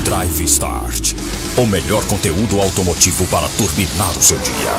Drive Start, o melhor conteúdo automotivo para turbinar o seu dia.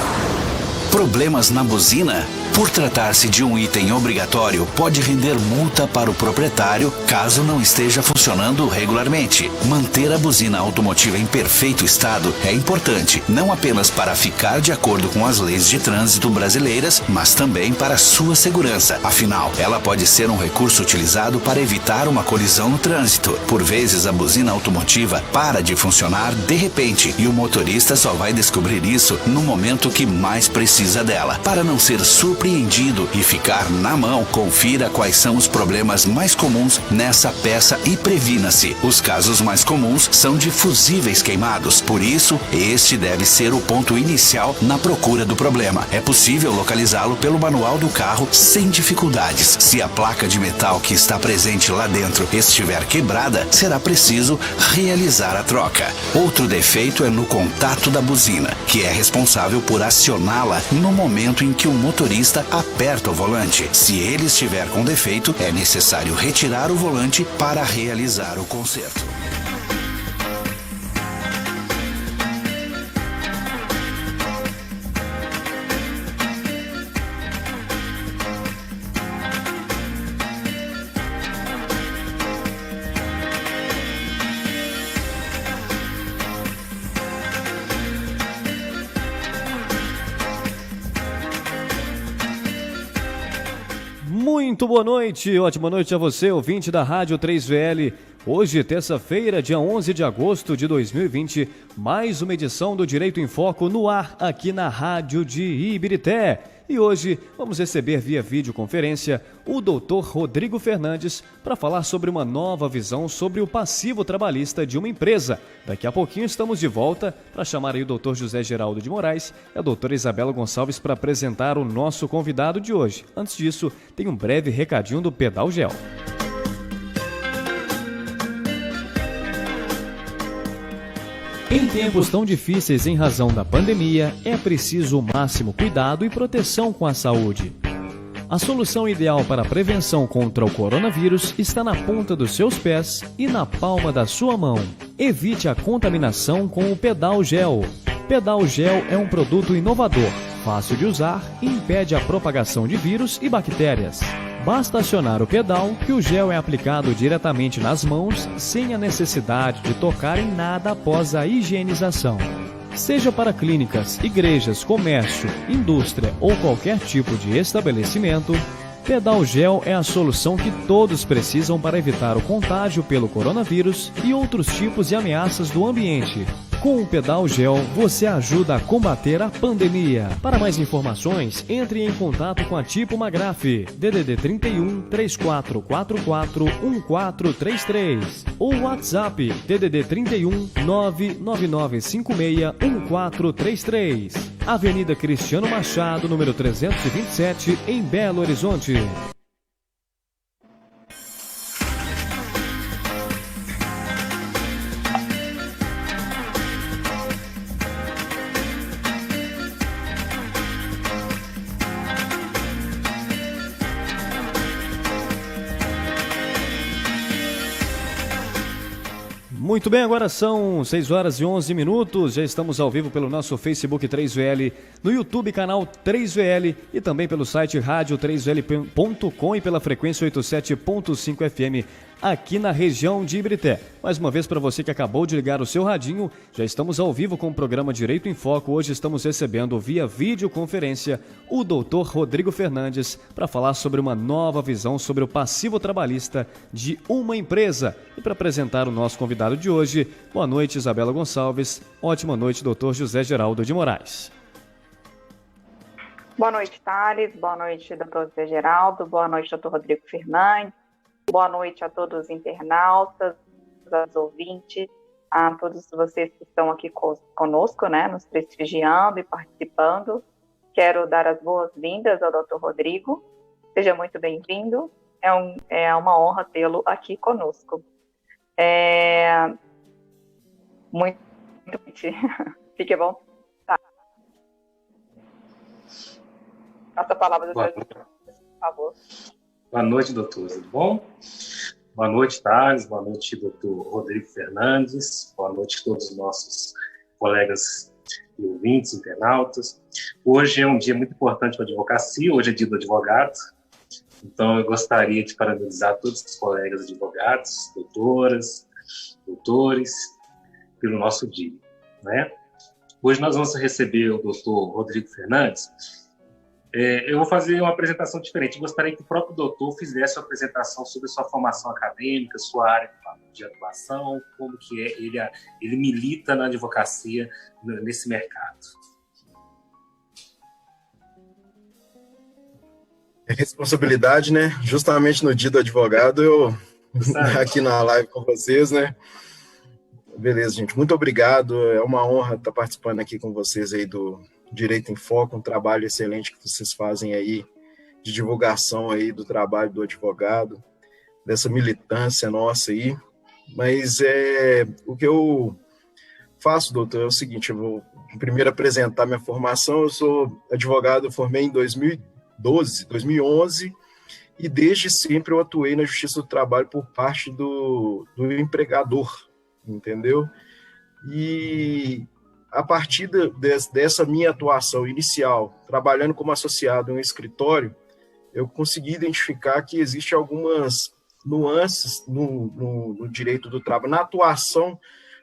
Problemas na buzina? Por tratar-se de um item obrigatório, pode render multa para o proprietário caso não esteja funcionando regularmente. Manter a buzina automotiva em perfeito estado é importante, não apenas para ficar de acordo com as leis de trânsito brasileiras, mas também para sua segurança. Afinal, ela pode ser um recurso utilizado para evitar uma colisão no trânsito. Por vezes, a buzina automotiva para de funcionar de repente e o motorista só vai descobrir isso no momento que mais precisa dela. Para não ser surpreendido e ficar na mão, confira quais são os problemas mais comuns nessa peça e previna-se. Os casos mais comuns são de fusíveis queimados, por isso, este deve ser o ponto inicial na procura do problema. É possível localizá-lo pelo manual do carro sem dificuldades. Se a placa de metal que está presente lá dentro estiver quebrada, será preciso realizar a troca. Outro defeito é no contato da buzina, que é responsável por acioná-la no momento em que o motorista aperta o volante. Se ele estiver com defeito, é necessário retirar o volante para realizar o conserto. Muito boa noite, ótima noite a você, ouvinte da Rádio 3VL. Hoje, terça-feira, dia 11 de agosto de 2020, mais uma edição do Direito em Foco no ar aqui na Rádio de Ibirité. E hoje vamos receber via videoconferência o Dr. Rodrigo Fernandes para falar sobre uma nova visão sobre o passivo trabalhista de uma empresa. Daqui a pouquinho estamos de volta para chamar aí o Dr. José Geraldo de Moraes e a doutora Isabela Gonçalves para apresentar o nosso convidado de hoje. Antes disso, tem um breve recadinho do Pedal Gel. Em tempos tão difíceis em razão da pandemia, é preciso o máximo cuidado e proteção com a saúde. A solução ideal para a prevenção contra o coronavírus está na ponta dos seus pés e na palma da sua mão. Evite a contaminação com o Pedal Gel. Pedal Gel é um produto inovador, fácil de usar e impede a propagação de vírus e bactérias. Basta acionar o pedal que o gel é aplicado diretamente nas mãos sem a necessidade de tocar em nada após a higienização. Seja para clínicas, igrejas, comércio, indústria ou qualquer tipo de estabelecimento, Pedal Gel é a solução que todos precisam para evitar o contágio pelo coronavírus e outros tipos de ameaças do ambiente. Com o Pedal Gel, você ajuda a combater a pandemia. Para mais informações, entre em contato com a Tipo Magraf, DDD 31 3444 1433 ou WhatsApp DDD 31 99956 1433. Avenida Cristiano Machado, número 327, em Belo Horizonte. Muito bem, agora são 6 horas e 11 minutos, já estamos ao vivo pelo nosso Facebook 3VL, no YouTube canal 3VL e também pelo site radio3vl.com e pela frequência 87.5 FM aqui na região de Ibirité. Mais uma vez para você que acabou de ligar o seu radinho, já estamos ao vivo com o programa Direito em Foco. Hoje estamos recebendo via videoconferência o Dr. Rodrigo Fernandes para falar sobre uma nova visão sobre o passivo trabalhista de uma empresa. E para apresentar o nosso convidado de hoje, boa noite, Isabela Gonçalves. Ótima noite, Dr. José Geraldo de Moraes. Boa noite, Thales. Boa noite, Dr. José Geraldo. Boa noite, Dr. Rodrigo Fernandes. Boa noite a todos os internautas, aos ouvintes, a todos vocês que estão aqui conosco, né, nos prestigiando e participando. Quero dar as boas-vindas ao Dr. Rodrigo. Seja muito bem-vindo. É uma honra tê-lo aqui conosco. Muito fique bom. Tá. Passa a palavra do Dr. por favor. Boa noite, doutor. Tudo bom? Boa noite, Thales. Boa noite, doutor Rodrigo Fernandes. Boa noite a todos os nossos colegas e ouvintes, internautas. Hoje é um dia muito importante para a advocacia, hoje é dia do advogado. Então, eu gostaria de parabenizar todos os colegas advogados, doutoras, doutores, pelo nosso dia, né? Hoje nós vamos receber o doutor Rodrigo Fernandes. Eu vou fazer uma apresentação diferente. Eu gostaria que o próprio doutor fizesse uma apresentação sobre a sua formação acadêmica, sua área de atuação, como que ele milita na advocacia nesse mercado. É responsabilidade, né? Justamente no dia do advogado, eu aqui na live com vocês, né? Beleza, gente. Muito obrigado. É uma honra estar participando aqui com vocês aí do Direito em Foco, um trabalho excelente que vocês fazem aí de divulgação aí do trabalho do advogado, dessa militância nossa aí. Mas o que eu faço, doutor, é o seguinte, eu vou primeiro apresentar minha formação. Eu sou advogado, eu formei em 2011, e desde sempre eu atuei na Justiça do Trabalho por parte do empregador, entendeu? E a partir dessa minha atuação inicial, trabalhando como associado em um escritório, eu consegui identificar que existem algumas nuances no direito do trabalho, na atuação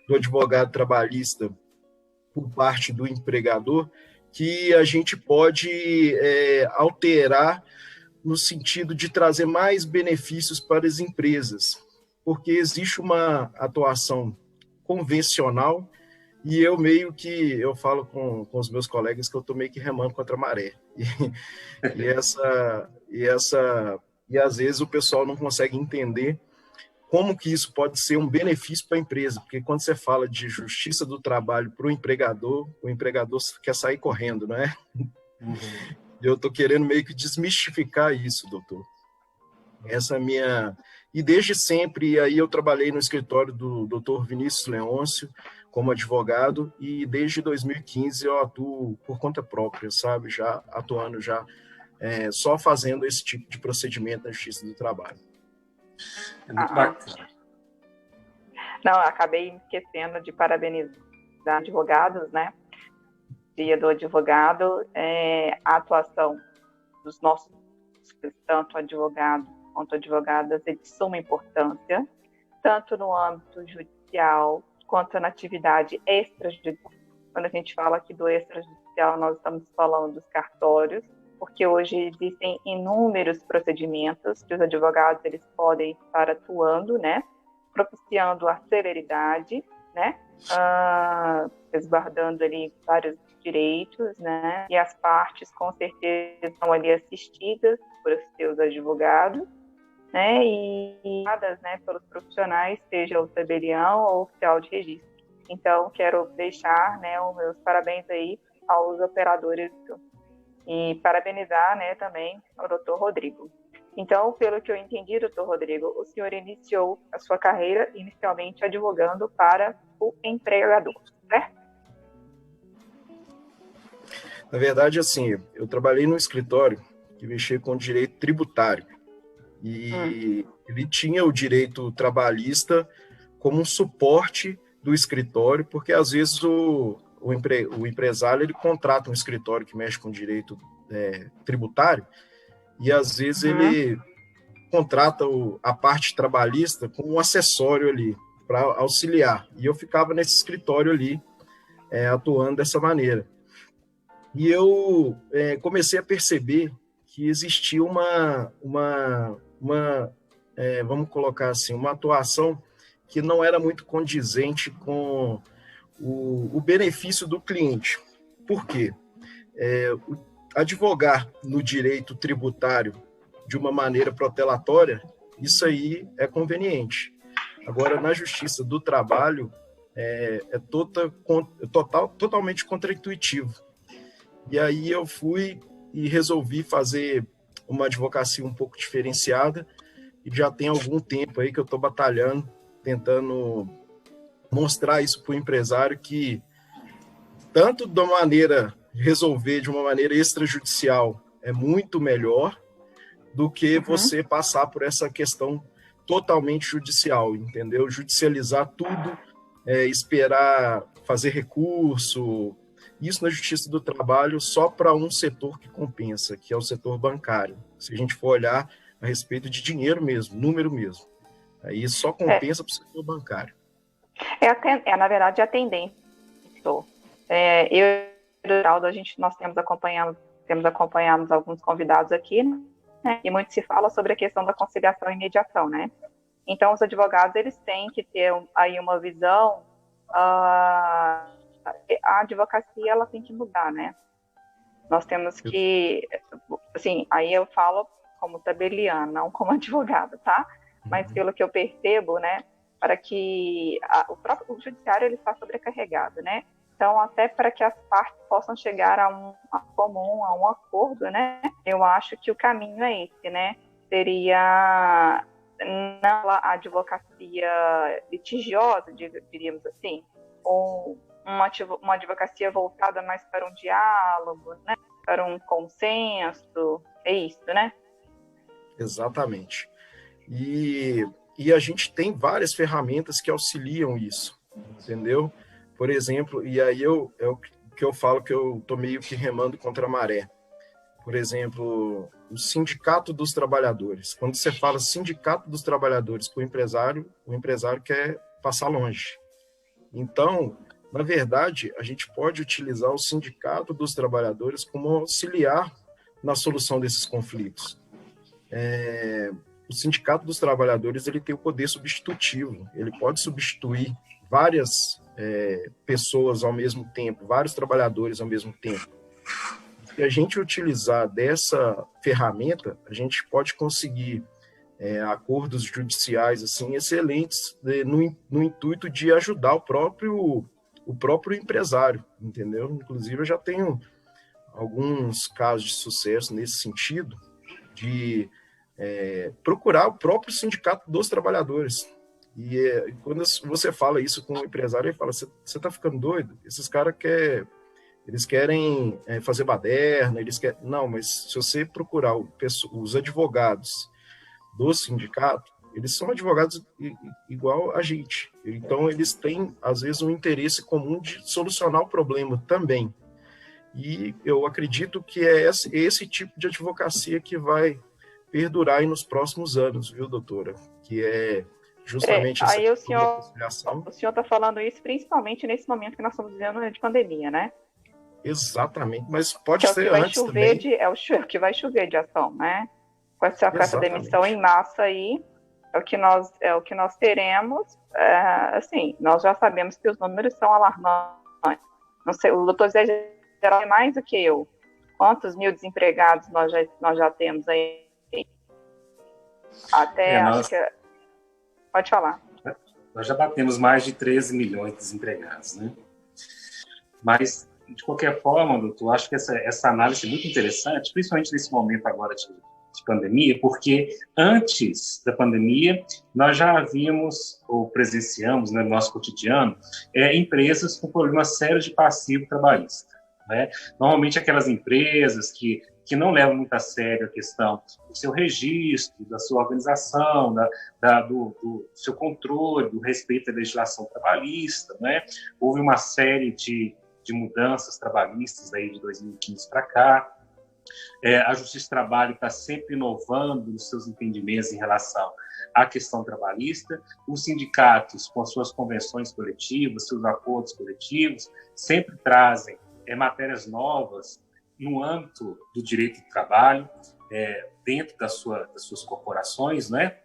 do advogado trabalhista por parte do empregador, que a gente pode alterar no sentido de trazer mais benefícios para as empresas, porque existe uma atuação convencional e eu falo com os meus colegas que eu estou meio que remando contra a maré. E às vezes o pessoal não consegue entender como que isso pode ser um benefício para a empresa, porque quando você fala de justiça do trabalho para o empregador quer sair correndo, não é? Uhum. Eu estou querendo meio que desmistificar isso, doutor. Essa é a minha... E desde sempre, aí eu trabalhei no escritório do doutor Vinícius Leôncio como advogado, e desde 2015 eu atuo por conta própria, sabe? Já atuando, só fazendo esse tipo de procedimento na Justiça do Trabalho. É muito bacana. Não, eu acabei esquecendo de parabenizar advogados, né? Dia do advogado, a atuação dos nossos, tanto advogados quanto advogadas, é de suma importância, tanto no âmbito judicial quanto na atividade extrajudicial. Quando a gente fala aqui do extrajudicial, nós estamos falando dos cartórios, porque hoje existem inúmeros procedimentos que os advogados eles podem estar atuando, né, propiciando a celeridade, né, resguardando ali vários direitos, né, e as partes com certeza são ali assistidas por seus advogados, né, e né, pelos profissionais, seja o tabelião ou oficial de registro. Então, quero deixar, né, os meus parabéns aí aos operadores e parabenizar, né, também o doutor Rodrigo. Então, pelo que eu entendi, doutor Rodrigo, o senhor iniciou a sua carreira inicialmente advogando para o empregador, certo? Na verdade, assim, eu trabalhei num escritório que mexia com direito tributário, e ele tinha o direito trabalhista como um suporte do escritório, porque às vezes o empresário ele contrata um escritório que mexe com direito tributário, e às vezes ele contrata a parte trabalhista como um acessório ali, para auxiliar. E eu ficava nesse escritório ali, atuando dessa maneira. E eu comecei a perceber que existia vamos colocar assim, uma atuação que não era muito condizente com o benefício do cliente. Por quê? Advogar no direito tributário de uma maneira protelatória, isso aí é conveniente. Agora, na Justiça do Trabalho, totalmente contraintuitivo. E aí eu fui e resolvi fazer uma advocacia um pouco diferenciada, e já tem algum tempo aí que eu estou batalhando, tentando mostrar isso para o empresário, que tanto resolver de uma maneira extrajudicial é muito melhor do que você passar por essa questão totalmente judicial, entendeu? Judicializar tudo, esperar fazer recurso, isso na Justiça do Trabalho só para um setor que compensa, que é o setor bancário. Se a gente for olhar a respeito de dinheiro mesmo, número mesmo, aí só compensa para o setor bancário. Na verdade, a tendência. Eu e o Geraldo, nós temos acompanhado alguns convidados aqui, né, e muito se fala sobre a questão da conciliação e mediação, né? Então, os advogados, eles têm que ter aí uma visão, a advocacia, ela tem que mudar, né? Nós temos que, assim, aí eu falo como tabeliana, não como advogada, tá? Mas pelo que eu percebo, né, para que o judiciário, ele está sobrecarregado, né? Então, até para que as partes possam chegar a um acordo, né? Eu acho que o caminho é esse, né? Seria não a advocacia litigiosa, diríamos assim, ou uma advocacia voltada mais para um diálogo, né? Para um consenso, é isso, né? Exatamente. E a gente tem várias ferramentas que auxiliam isso, entendeu? Por exemplo, e aí é o que eu falo que eu estou meio que remando contra a maré. Por exemplo, o Sindicato dos Trabalhadores. Quando você fala Sindicato dos Trabalhadores para o empresário quer passar longe. Então, na verdade, a gente pode utilizar o Sindicato dos Trabalhadores como auxiliar na solução desses conflitos. O Sindicato dos Trabalhadores, ele tem o poder substitutivo, ele pode substituir várias pessoas ao mesmo tempo, vários trabalhadores ao mesmo tempo. Se a gente utilizar dessa ferramenta, a gente pode conseguir acordos judiciais assim, excelentes no intuito de ajudar o próprio empresário, entendeu? Inclusive, eu já tenho alguns casos de sucesso nesse sentido, de procurar o próprio Sindicato dos Trabalhadores. E quando você fala isso com o empresário, ele fala, você está ficando doido? Esses caras eles querem fazer baderna, Não, mas se você procurar os advogados do sindicato, eles são advogados igual a gente. Então, eles têm, às vezes, um interesse comum de solucionar o problema também. E eu acredito que é esse tipo de advocacia que vai perdurar aí nos próximos anos, viu, doutora? Que é justamente essa aí conciliação. O senhor está falando isso principalmente nesse momento que nós estamos vivendo de pandemia, né? Exatamente, mas pode ser antes também. É o que vai chover de ação, né? Com essa demissão em massa aí, é o que nós teremos. Assim, nós já sabemos que os números são alarmantes. Não sei, o doutor Zé Geraldo é mais do que eu. Quantos mil desempregados nós já temos aí? Acho que... Pode falar. Nós já batemos mais de 13 milhões de desempregados, né? Mas, de qualquer forma, doutor, acho que essa análise é muito interessante, principalmente nesse momento agora de pandemia, porque antes da pandemia, nós já havíamos, ou presenciamos, né, no nosso cotidiano, empresas com problema sério de passivo trabalhista, né? Normalmente aquelas empresas que não levam muito a sério a questão do seu registro, da sua organização, do seu controle, do respeito à legislação trabalhista, né? Houve uma série de mudanças trabalhistas aí de 2015 para cá. A Justiça do Trabalho está sempre inovando nos seus entendimentos em relação à questão trabalhista. Os sindicatos, com as suas convenções coletivas, seus acordos coletivos, sempre trazem matérias novas no âmbito do direito do trabalho, dentro das suas corporações, né?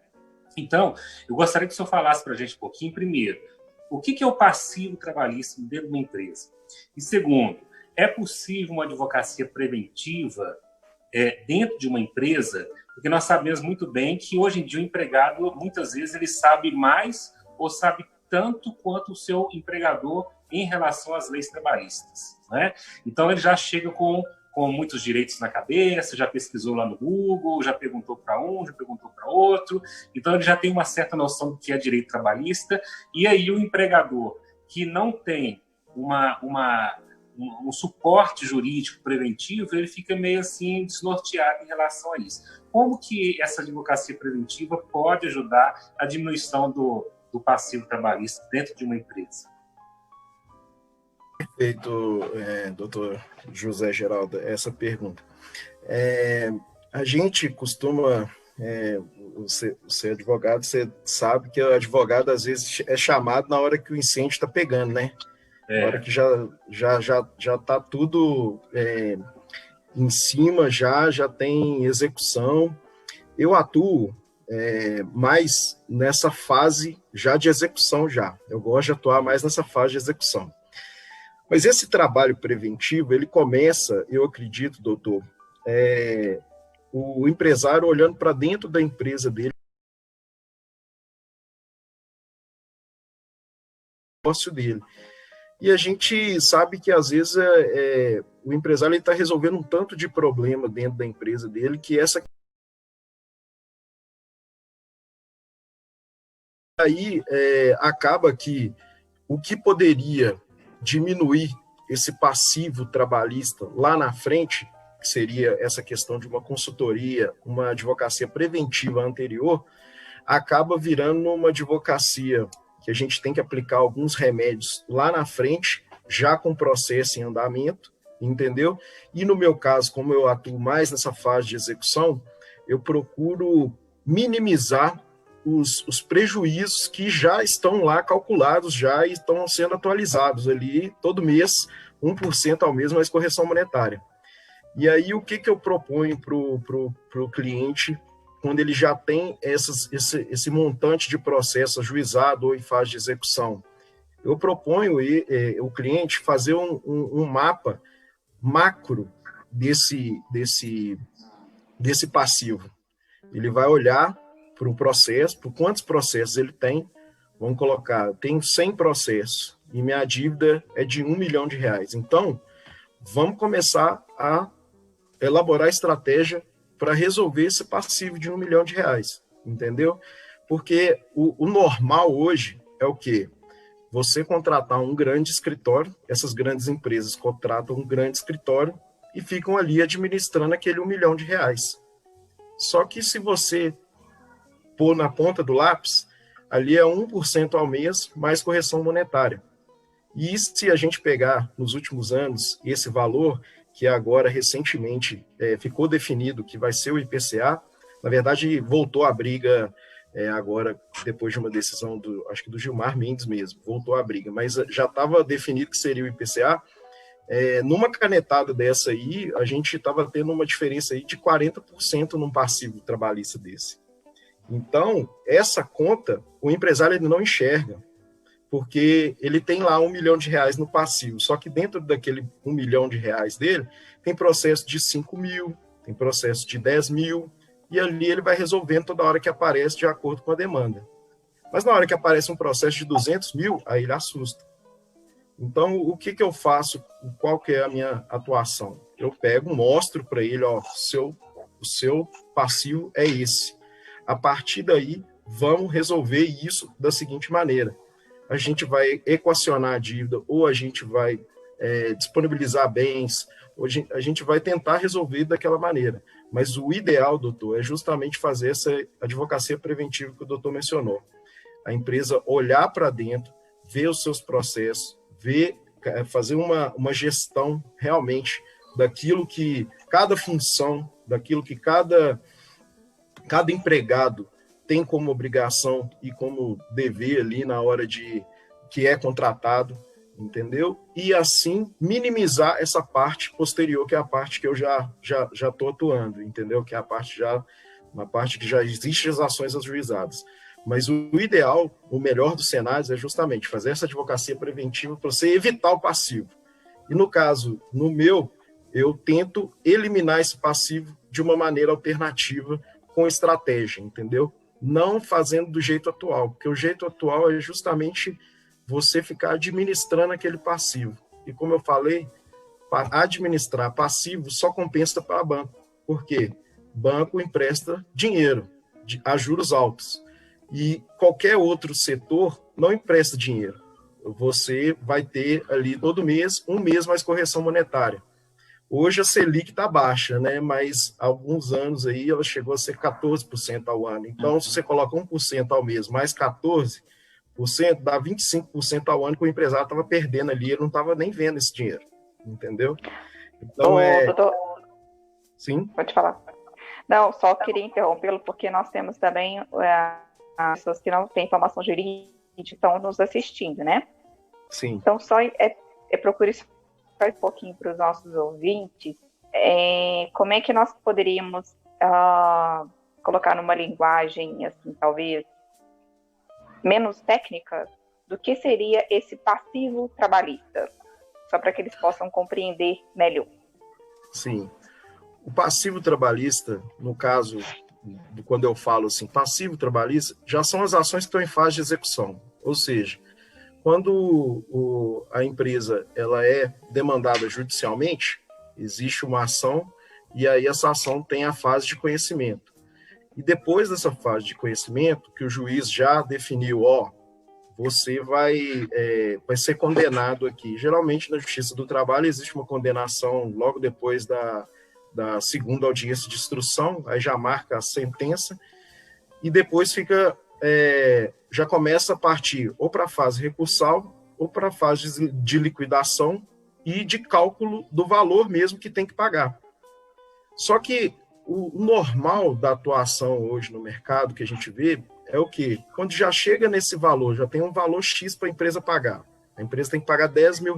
Então, eu gostaria que o senhor falasse para a gente um pouquinho, primeiro, o que é o passivo trabalhista dentro de uma empresa? E segundo, é possível uma advocacia preventiva dentro de uma empresa? Porque nós sabemos muito bem que hoje em dia o empregado, muitas vezes, ele sabe mais ou sabe tanto quanto o seu empregador em relação às leis trabalhistas, né? Então, ele já chega com muitos direitos na cabeça, já pesquisou lá no Google, já perguntou para um, já perguntou para outro, então ele já tem uma certa noção do que é direito trabalhista, e aí o empregador que não tem uma um suporte jurídico preventivo, ele fica meio assim desnorteado em relação a isso. Como que essa advocacia preventiva pode ajudar a diminuição do passivo trabalhista dentro de uma empresa? Perfeito, doutor José Geraldo, essa pergunta. A gente costuma, você é advogado, você sabe que o advogado às vezes é chamado na hora que o incêndio está pegando, né? Na hora que já está tudo em cima, já tem execução. Eu atuo mais nessa fase já de execução já. Eu gosto de atuar mais nessa fase de execução. Mas esse trabalho preventivo, ele começa, eu acredito, doutor, o empresário olhando para dentro da empresa dele, o negócio dele. E a gente sabe que, às vezes, o empresário está resolvendo um tanto de problema dentro da empresa dele, que essa... Aí acaba que o que poderia diminuir esse passivo trabalhista lá na frente, que seria essa questão de uma consultoria, uma advocacia preventiva anterior, acaba virando uma advocacia que a gente tem que aplicar alguns remédios lá na frente, já com processo em andamento, entendeu? E no meu caso, como eu atuo mais nessa fase de execução, eu procuro minimizar os prejuízos que já estão lá calculados, já estão sendo atualizados ali todo mês, 1% ao mês mais correção monetária. E aí o que eu proponho para o cliente quando ele já tem esse montante de processo ajuizado ou em fase de execução? Eu proponho o cliente fazer um mapa macro desse passivo. Ele vai olhar para o processo, por quantos processos ele tem. Vamos colocar, eu tenho 100 processos e minha dívida é de R$1 milhão. Então, vamos começar a elaborar estratégia para resolver esse passivo de R$1 milhão, entendeu? Porque o normal hoje é o quê? Você contratar um grande escritório, essas grandes empresas contratam um grande escritório e ficam ali administrando aquele R$1 milhão. Só que se você pôr na ponta do lápis, ali é 1% ao mês mais correção monetária. E se a gente pegar nos últimos anos esse valor, que agora recentemente ficou definido que vai ser o IPCA, na verdade voltou a briga agora, depois de uma decisão acho que do Gilmar Mendes mesmo, voltou a briga, mas já estava definido que seria o IPCA. Numa canetada dessa aí, a gente estava tendo uma diferença aí de 40% num passivo trabalhista desse. Então, essa conta, o empresário ele não enxerga, porque ele tem lá R$1 milhão no passivo, só que dentro daquele R$1 milhão dele, tem processo de 5 mil, tem processo de 10 mil, e ali ele vai resolvendo toda hora que aparece de acordo com a demanda. Mas na hora que aparece um processo de 200 mil, aí ele assusta. Então, o que eu faço? Qual que é a minha atuação? Eu pego, mostro para ele, ó, o seu passivo é esse. A partir daí, vamos resolver isso da seguinte maneira. A gente vai equacionar a dívida, ou a gente vai disponibilizar bens, ou a gente vai tentar resolver daquela maneira. Mas o ideal, doutor, é justamente fazer essa advocacia preventiva que o doutor mencionou. A empresa olhar para dentro, ver os seus processos, fazer uma gestão realmente daquilo que cada função, daquilo que cada empregado tem como obrigação e como dever ali na hora que é contratado, entendeu? E assim minimizar essa parte posterior, que é a parte que eu já estou atuando, entendeu? Que é uma parte que já existem as ações ajuizadas. Mas o ideal, o melhor dos cenários é justamente fazer essa advocacia preventiva para você evitar o passivo. E no caso, eu tento eliminar esse passivo de uma maneira alternativa, com estratégia, entendeu? Não fazendo do jeito atual, porque o jeito atual é justamente você ficar administrando aquele passivo. E como eu falei, para administrar passivo só compensa para banco. Por quê? Banco empresta dinheiro a juros altos. E qualquer outro setor não empresta dinheiro. você vai ter ali todo mês, um mês mais correção monetária. Hoje a Selic está baixa, né? Mas há alguns anos aí ela chegou a ser 14% ao ano. Então, se você coloca 1% ao mês mais 14%, dá 25% ao ano que o empresário estava perdendo ali, ele não estava nem vendo esse dinheiro, entendeu? Então, doutor, sim? Pode falar. Não, só queria interrompê-lo, porque nós temos também as pessoas que não têm formação jurídica estão nos assistindo, né? Sim. Então, só procure só um pouquinho para os nossos ouvintes, como é que nós poderíamos colocar numa linguagem, assim, talvez, menos técnica, do que seria esse passivo trabalhista, só para que eles possam compreender melhor. Sim. O passivo trabalhista, no caso, quando eu falo assim, passivo trabalhista, já são as ações que estão em fase de execução. Ou seja, quando a empresa ela é demandada judicialmente, existe uma ação e aí essa ação tem a fase de conhecimento. E depois dessa fase de conhecimento, que o juiz já definiu, você vai ser condenado aqui. Geralmente, na Justiça do Trabalho, existe uma condenação logo depois da segunda audiência de instrução, aí já marca a sentença, e depois já começa a partir ou para a fase recursal, ou para a fase de liquidação e de cálculo do valor mesmo que tem que pagar. Só que o normal da atuação hoje no mercado que a gente vê é o quê? Quando já chega nesse valor, já tem um valor X para a empresa pagar. A empresa tem que pagar R$10 mil.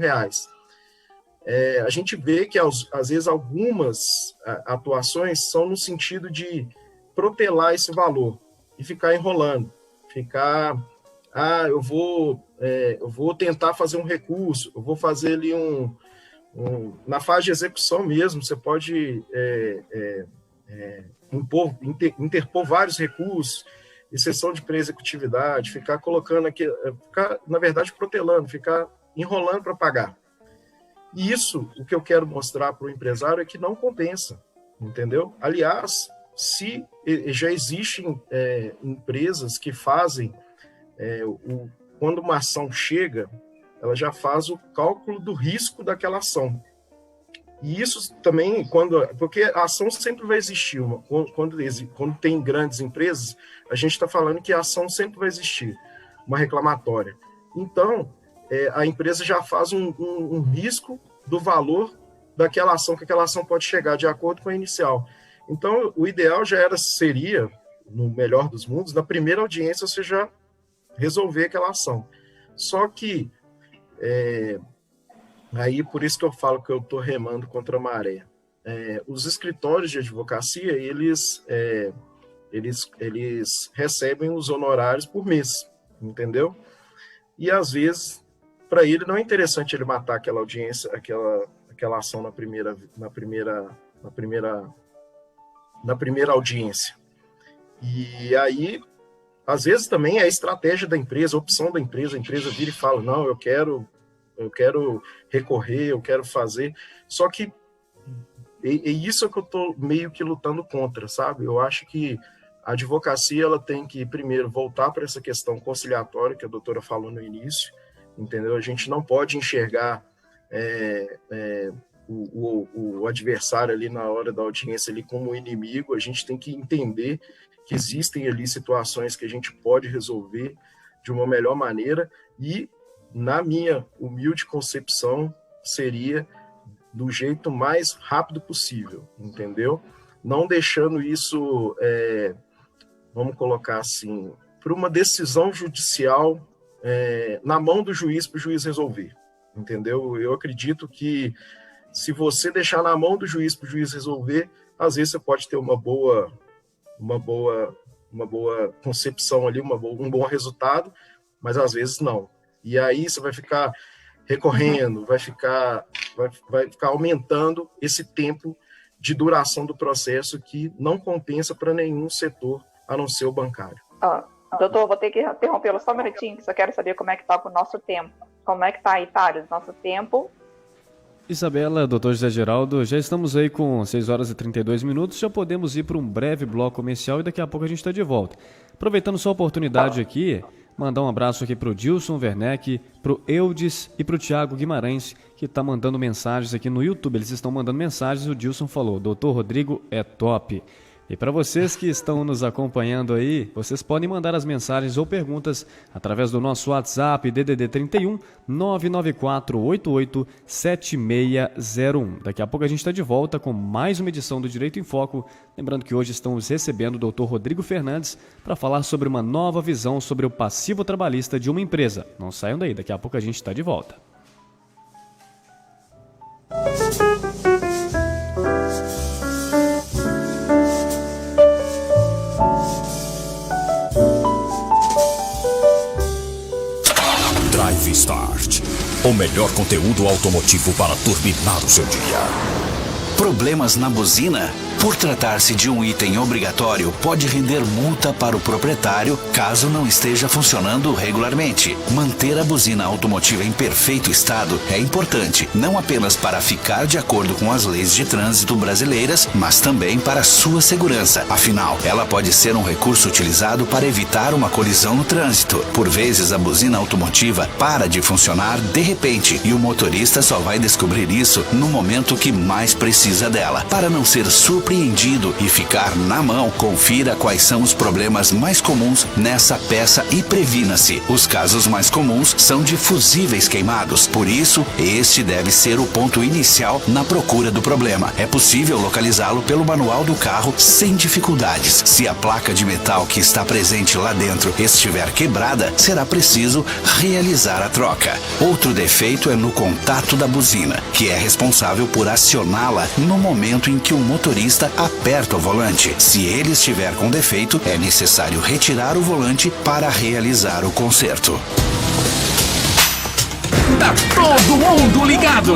A gente vê que, às vezes, algumas atuações são no sentido de protelar esse valor e ficar enrolando. Eu vou tentar fazer um recurso, eu vou fazer ali na fase de execução mesmo, você pode interpor vários recursos, exceção de pré-executividade, ficar colocando aqui, na verdade, protelando, ficar enrolando para pagar. E isso, o que eu quero mostrar para o empresário é que não compensa, entendeu? Aliás, se já existem empresas que fazem, quando uma ação chega, ela já faz o cálculo do risco daquela ação. E isso também, porque a ação sempre vai existir. Quando tem grandes empresas, a gente está falando que a ação sempre vai existir, uma reclamatória. Então, a empresa já faz um risco do valor daquela ação, que aquela ação pode chegar de acordo com a inicial. Então, o ideal seria, no melhor dos mundos, na primeira audiência você já resolver aquela ação. Só que, aí por isso que eu falo que eu estou remando contra a maré. Os escritórios de advocacia, eles recebem os honorários por mês, entendeu? E, às vezes, para ele não é interessante ele matar aquela audiência, aquela ação na primeira audiência. E aí, às vezes também é a estratégia da empresa, a opção da empresa, a empresa vira e fala, não, eu quero recorrer, eu quero fazer, só que isso é que eu estou meio que lutando contra, sabe? Eu acho que a advocacia ela tem que, primeiro, voltar para essa questão conciliatória que a doutora falou no início, entendeu? A gente não pode enxergar o adversário ali na hora da audiência ali como inimigo, a gente tem que entender que existem ali situações que a gente pode resolver de uma melhor maneira e, na minha humilde concepção, seria do jeito mais rápido possível, entendeu? Não deixando isso, vamos colocar assim, para uma decisão judicial na mão do juiz para o juiz resolver, entendeu? Eu acredito que se você deixar na mão do juiz para o juiz resolver, às vezes você pode ter uma boa concepção ali, um bom resultado, mas às vezes não. E aí você vai ficar recorrendo, vai ficar aumentando esse tempo de duração do processo que não compensa para nenhum setor, a não ser o bancário. Doutor, vou ter que interrompê-lo só um minutinho, que só quero saber como é que está com o nosso tempo. Como é que está aí, Thales, nosso tempo? Isabela, doutor José Geraldo, já estamos aí com 6 horas e 32 minutos, já podemos ir para um breve bloco comercial e daqui a pouco a gente está de volta. Aproveitando só a oportunidade aqui, Mandar um abraço aqui pro Dilson Werneck, pro Eudes e pro Thiago Guimarães, que tá mandando mensagens aqui no YouTube. Eles estão mandando mensagens, o Dilson falou, Dr. Rodrigo é top. E para vocês que estão nos acompanhando aí, vocês podem mandar as mensagens ou perguntas através do nosso WhatsApp DDD 31 99488 7601. Daqui a pouco a gente está de volta com mais uma edição do Direito em Foco. Lembrando que hoje estamos recebendo o Dr. Rodrigo Fernandes para falar sobre uma nova visão sobre o passivo trabalhista de uma empresa. Não saiam daí, daqui a pouco a gente está de volta. Drive Start, o melhor conteúdo automotivo para turbinar o seu dia. Problemas na buzina? Por tratar-se de um item obrigatório, pode render multa para o proprietário caso não esteja funcionando regularmente. Manter a buzina automotiva em perfeito estado é importante, não apenas para ficar de acordo com as leis de trânsito brasileiras, mas também para sua segurança. Afinal, ela pode ser um recurso utilizado para evitar uma colisão no trânsito. Por vezes, a buzina automotiva para de funcionar de repente e o motorista só vai descobrir isso no momento que mais precisa dela. Para não ser surpreendido e ficar na mão, confira quais são os problemas mais comuns nessa peça e previna-se. Os casos mais comuns são de fusíveis queimados, por isso, este deve ser o ponto inicial na procura do problema. É possível localizá-lo pelo manual do carro sem dificuldades. Se a placa de metal que está presente lá dentro estiver quebrada, será preciso realizar a troca. Outro defeito é no contato da buzina, que é responsável por acioná-la no momento em que o motorista aperta o volante. Se ele estiver com defeito, é necessário retirar o volante para realizar o conserto. Tá todo mundo ligado!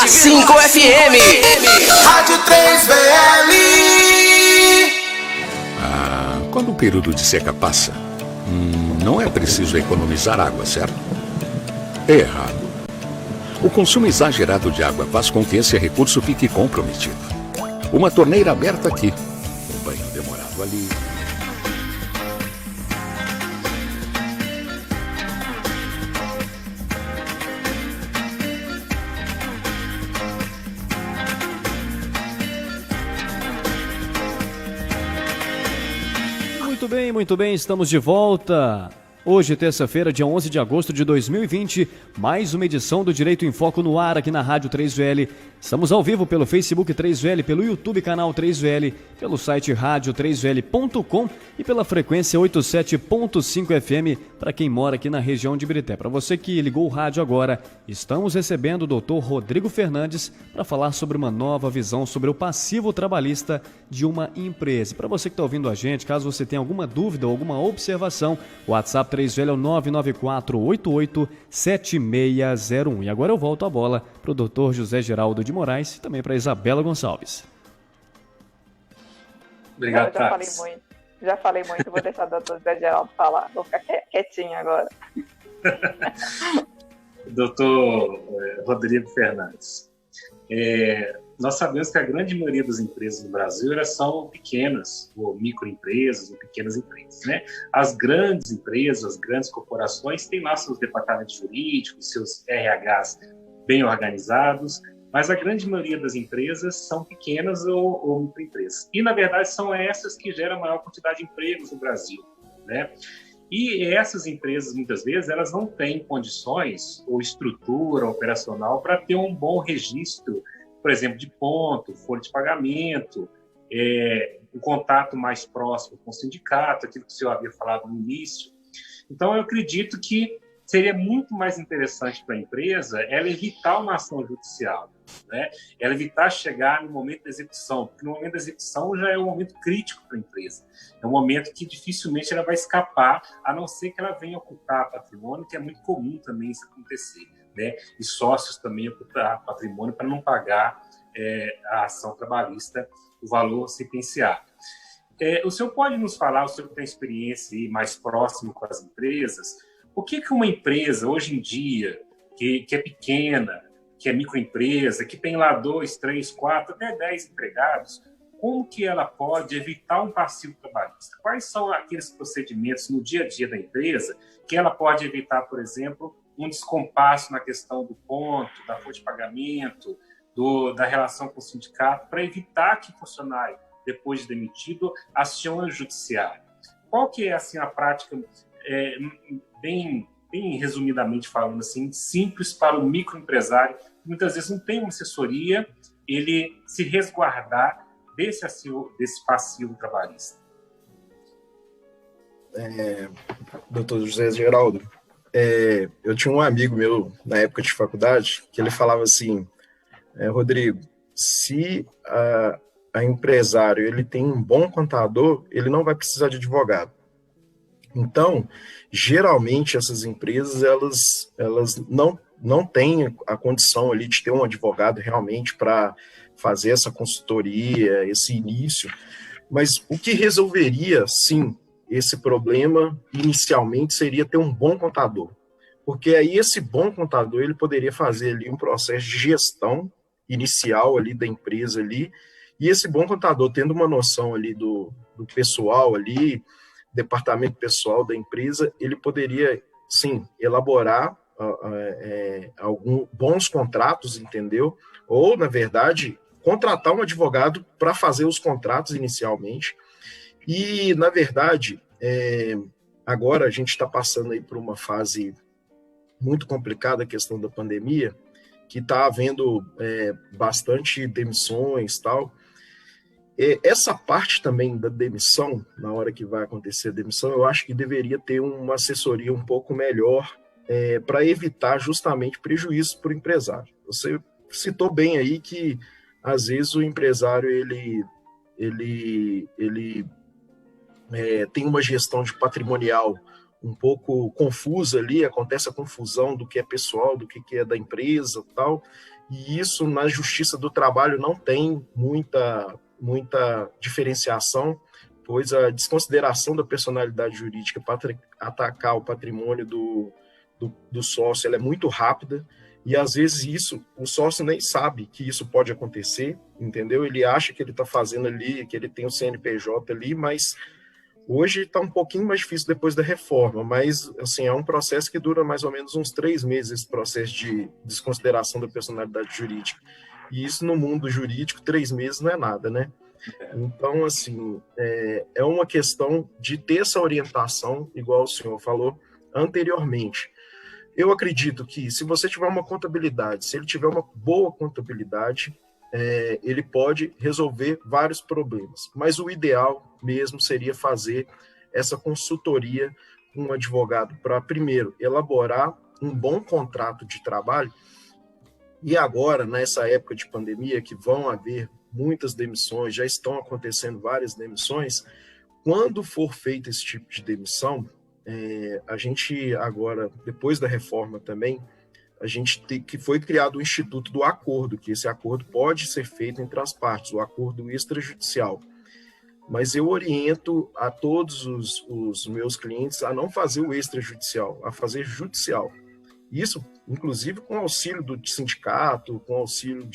.5 FM Rádio 3VL. Quando o período de seca passa, não é preciso economizar água, certo? É errado. O consumo exagerado de água faz com que esse recurso fique comprometido. Uma torneira aberta aqui, um banho demorado ali. Muito bem, estamos de volta. Hoje, terça-feira, dia 11 de agosto de 2020, mais uma edição do Direito em Foco no ar aqui na Rádio 3VL. Estamos ao vivo pelo Facebook 3VL, pelo YouTube canal 3VL, pelo site rádio3vl.com e pela frequência 87.5 FM para quem mora aqui na região de Ibirité. Para você que ligou o rádio agora, estamos recebendo o Dr. Rodrigo Fernandes para falar sobre uma nova visão sobre o passivo trabalhista de uma empresa. Para você que está ouvindo a gente, caso você tenha alguma dúvida ou alguma observação, o WhatsApp 3VL é o 994887601. E agora eu volto a bola para o Dr. José Geraldo de Moraes e também para Isabela Gonçalves. Obrigado, Já falei muito, vou deixar o doutor José Geraldo falar. Vou ficar quietinho agora. Doutor Rodrigo Fernandes, nós sabemos que a grande maioria das empresas no Brasil elas são pequenas, ou microempresas, ou pequenas empresas, né? As grandes empresas, as grandes corporações têm lá seus departamentos jurídicos, seus RHs bem organizados, mas a grande maioria das empresas são pequenas ou microempresas. E, na verdade, são essas que geram a maior quantidade de empregos no Brasil, né? E essas empresas, muitas vezes, elas não têm condições ou estrutura operacional para ter um bom registro, por exemplo, de ponto, folha de pagamento, um contato mais próximo com o sindicato, aquilo que o senhor havia falado no início. Então, eu acredito que seria muito mais interessante para a empresa ela evitar uma ação judicial, né? Ela evitar chegar no momento da execução, porque no momento da execução já é um momento crítico para a empresa. É um momento que dificilmente ela vai escapar, a não ser que ela venha ocultar patrimônio, que é muito comum também isso acontecer, né? E sócios também ocultar patrimônio para não pagar a ação trabalhista, o valor sentenciado. O senhor pode nos falar, o senhor que tem experiência aí mais próximo com as empresas, O que uma empresa, hoje em dia, que é pequena, que é microempresa, que tem lá 2, 3, 4, até 10 empregados, como que ela pode evitar um passivo trabalhista? Quais são aqueles procedimentos no dia a dia da empresa que ela pode evitar, por exemplo, um descompasso na questão do ponto, da folha de pagamento, da relação com o sindicato, para evitar que o funcionário, depois de demitido, acione o judiciário? Qual que é assim, a prática, bem resumidamente falando, assim, simples para o microempresário, que muitas vezes não tem uma assessoria, ele se resguardar desse passivo trabalhista? Doutor José Geraldo, eu tinha um amigo meu na época de faculdade que ele falava assim, Rodrigo, se a empresário ele tem um bom contador, ele não vai precisar de advogado. Então, geralmente essas empresas elas não têm a condição ali de ter um advogado realmente para fazer essa consultoria, esse início, mas o que resolveria, sim, esse problema inicialmente seria ter um bom contador, porque aí esse bom contador ele poderia fazer ali um processo de gestão inicial ali da empresa ali, e esse bom contador tendo uma noção ali do pessoal ali, departamento pessoal da empresa, ele poderia, sim, elaborar alguns bons contratos, entendeu? Ou, na verdade, contratar um advogado para fazer os contratos inicialmente. E, na verdade, agora a gente está passando aí por uma fase muito complicada, a questão da pandemia, que está havendo bastante demissões e tal. Essa parte também da demissão, na hora que vai acontecer a demissão, eu acho que deveria ter uma assessoria um pouco melhor para evitar justamente prejuízos para o empresário. Você citou bem aí que, às vezes, o empresário ele tem uma gestão de patrimonial um pouco confusa ali, acontece a confusão do que é pessoal, do que é da empresa e tal, e isso na Justiça do Trabalho não tem muita diferenciação, pois a desconsideração da personalidade jurídica para atacar o patrimônio do sócio ela é muito rápida, e às vezes o sócio nem sabe que isso pode acontecer, entendeu? Ele acha que ele está fazendo ali, que ele tem o CNPJ ali, mas hoje está um pouquinho mais difícil depois da reforma, mas assim, é um processo que dura mais ou menos uns 3 meses, esse processo de desconsideração da personalidade jurídica. E isso no mundo jurídico, 3 meses não é nada, né? Então, assim, é uma questão de ter essa orientação, igual o senhor falou anteriormente. Eu acredito que se você tiver uma contabilidade, se ele tiver uma boa contabilidade, ele pode resolver vários problemas. Mas o ideal mesmo seria fazer essa consultoria com um advogado para, primeiro, elaborar um bom contrato de trabalho. E agora, nessa época de pandemia, que vão haver muitas demissões, já estão acontecendo várias demissões, quando for feito esse tipo de demissão, a gente agora, depois da reforma também, que foi criado o Instituto do Acordo, que esse acordo pode ser feito entre as partes, o acordo extrajudicial. Mas eu oriento a todos os meus clientes a não fazer o extrajudicial, a fazer judicial. Isso, inclusive, com auxílio do sindicato, com auxílio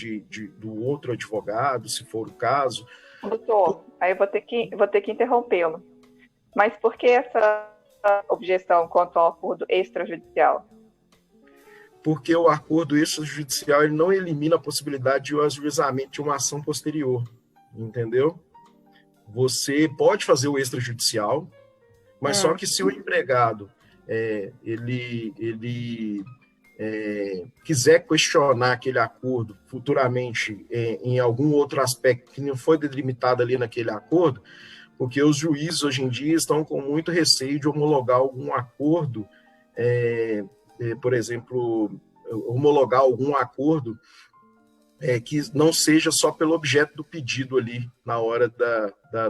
do outro advogado, se for o caso. Doutor, aí eu vou ter que interrompê-lo. Mas por que essa objeção quanto ao acordo extrajudicial? Porque o acordo extrajudicial ele não elimina a possibilidade de o ajuizamento de uma ação posterior, entendeu? Você pode fazer o extrajudicial, mas só que se o empregado ele quiser questionar aquele acordo futuramente em algum outro aspecto que não foi delimitado ali naquele acordo, porque os juízes hoje em dia estão com muito receio de homologar algum acordo, por exemplo, homologar algum acordo que não seja só pelo objeto do pedido ali na hora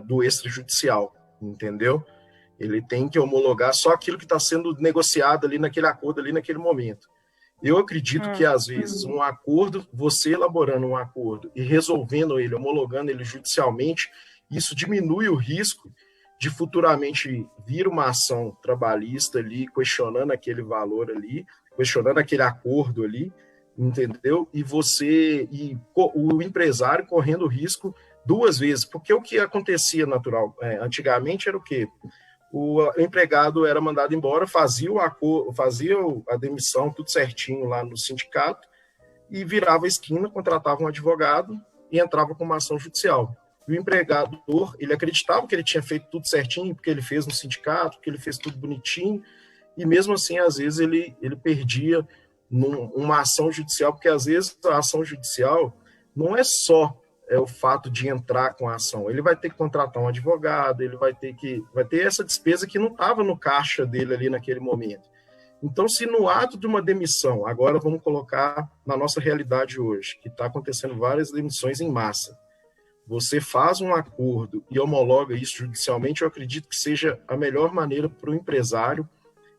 do extrajudicial, entendeu? Ele tem que homologar só aquilo que está sendo negociado ali naquele acordo, ali naquele momento. Eu acredito que, às vezes, um acordo, você elaborando um acordo e resolvendo ele, homologando ele judicialmente, isso diminui o risco de futuramente vir uma ação trabalhista ali, questionando aquele valor ali, questionando aquele acordo ali, entendeu? E o empresário correndo risco duas vezes, porque o que acontecia antigamente era o quê? O empregado era mandado embora, fazia a demissão, tudo certinho lá no sindicato, e virava a esquina, contratava um advogado e entrava com uma ação judicial. E o empregador, ele acreditava que ele tinha feito tudo certinho, porque ele fez no sindicato, que ele fez tudo bonitinho, e mesmo assim, às vezes, ele perdia uma ação judicial, porque às vezes a ação judicial não é só o fato de entrar com a ação, ele vai ter que contratar um advogado, ele vai ter essa despesa que não estava no caixa dele ali naquele momento. Então, se no ato de uma demissão, agora vamos colocar na nossa realidade hoje, que está acontecendo várias demissões em massa, você faz um acordo e homologa isso judicialmente, eu acredito que seja a melhor maneira para o empresário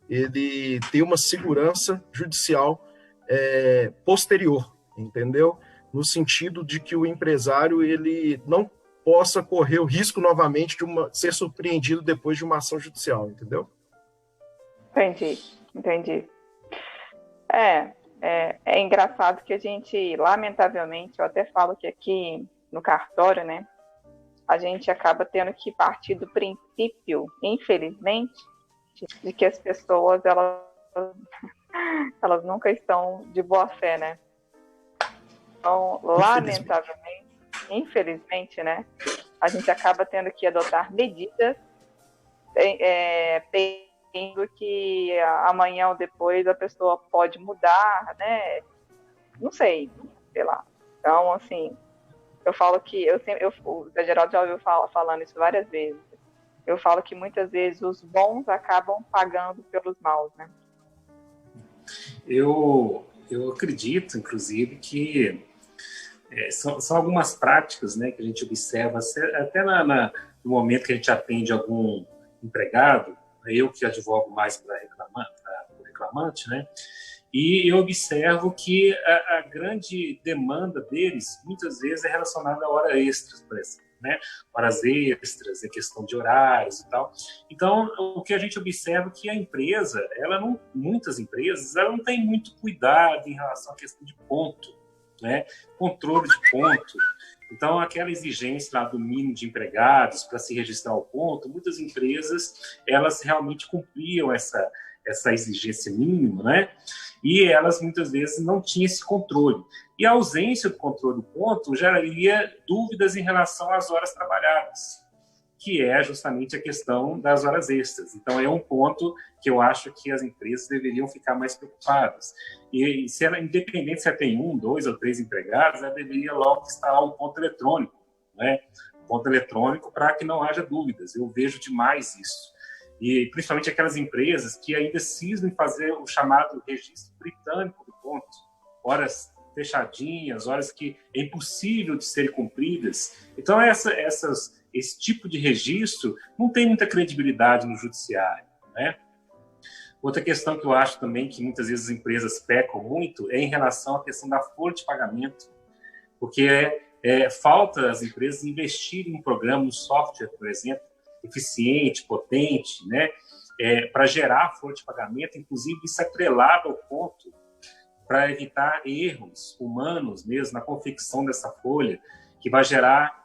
ele ter uma segurança judicial posterior, entendeu? No sentido de que o empresário ele não possa correr o risco novamente de ser surpreendido depois de uma ação judicial, entendeu? Entendi. É engraçado que a gente, lamentavelmente, eu até falo que aqui no cartório, né, a gente acaba tendo que partir do princípio, infelizmente, de que as pessoas, elas nunca estão de boa fé, né? Então, lamentavelmente, infelizmente, né, a gente acaba tendo que adotar medidas pensando que amanhã ou depois a pessoa pode mudar, né? Não sei lá. Então, assim, eu falo que o Zé Geraldo já ouviu falando isso várias vezes. Eu falo que muitas vezes os bons acabam pagando pelos maus, né? Eu acredito, inclusive, que são algumas práticas, né, que a gente observa até no momento que a gente atende algum empregado, eu que advogo mais para o reclamante, né, e eu observo que a grande demanda deles, muitas vezes, é relacionada a horas extras, por exemplo. Né? Horas extras, em questão de horários e tal. Então, o que a gente observa é que a empresa, muitas empresas, ela não tem muito cuidado em relação à questão de ponto, né? Controle de ponto. Então, aquela exigência lá do mínimo de empregados para se registrar ao ponto, muitas empresas, elas realmente cumpriam essa exigência mínima, né? E elas, muitas vezes, não tinham esse controle. E a ausência do controle do ponto geraria dúvidas em relação às horas trabalhadas, que é justamente a questão das horas extras. Então, é um ponto que eu acho que as empresas deveriam ficar mais preocupadas. E se ela, independente se ela tem 1, 2 ou 3 empregados, ela deveria logo instalar um ponto eletrônico, né? Ponto eletrônico para que não haja dúvidas. Eu vejo demais isso. E principalmente aquelas empresas que ainda cismam em fazer o chamado registro britânico do ponto. Horas fechadinhas, horas que é impossível de serem cumpridas. Então, esse tipo de registro não tem muita credibilidade no judiciário, né? Outra questão que eu acho também que muitas vezes as empresas pecam muito é em relação à questão da folha de pagamento, porque falta as empresas investirem em um programa, um software, por exemplo, eficiente, potente, né? Para gerar folha de pagamento, inclusive isso atrelado ao ponto, para evitar erros humanos mesmo na confecção dessa folha, que vai gerar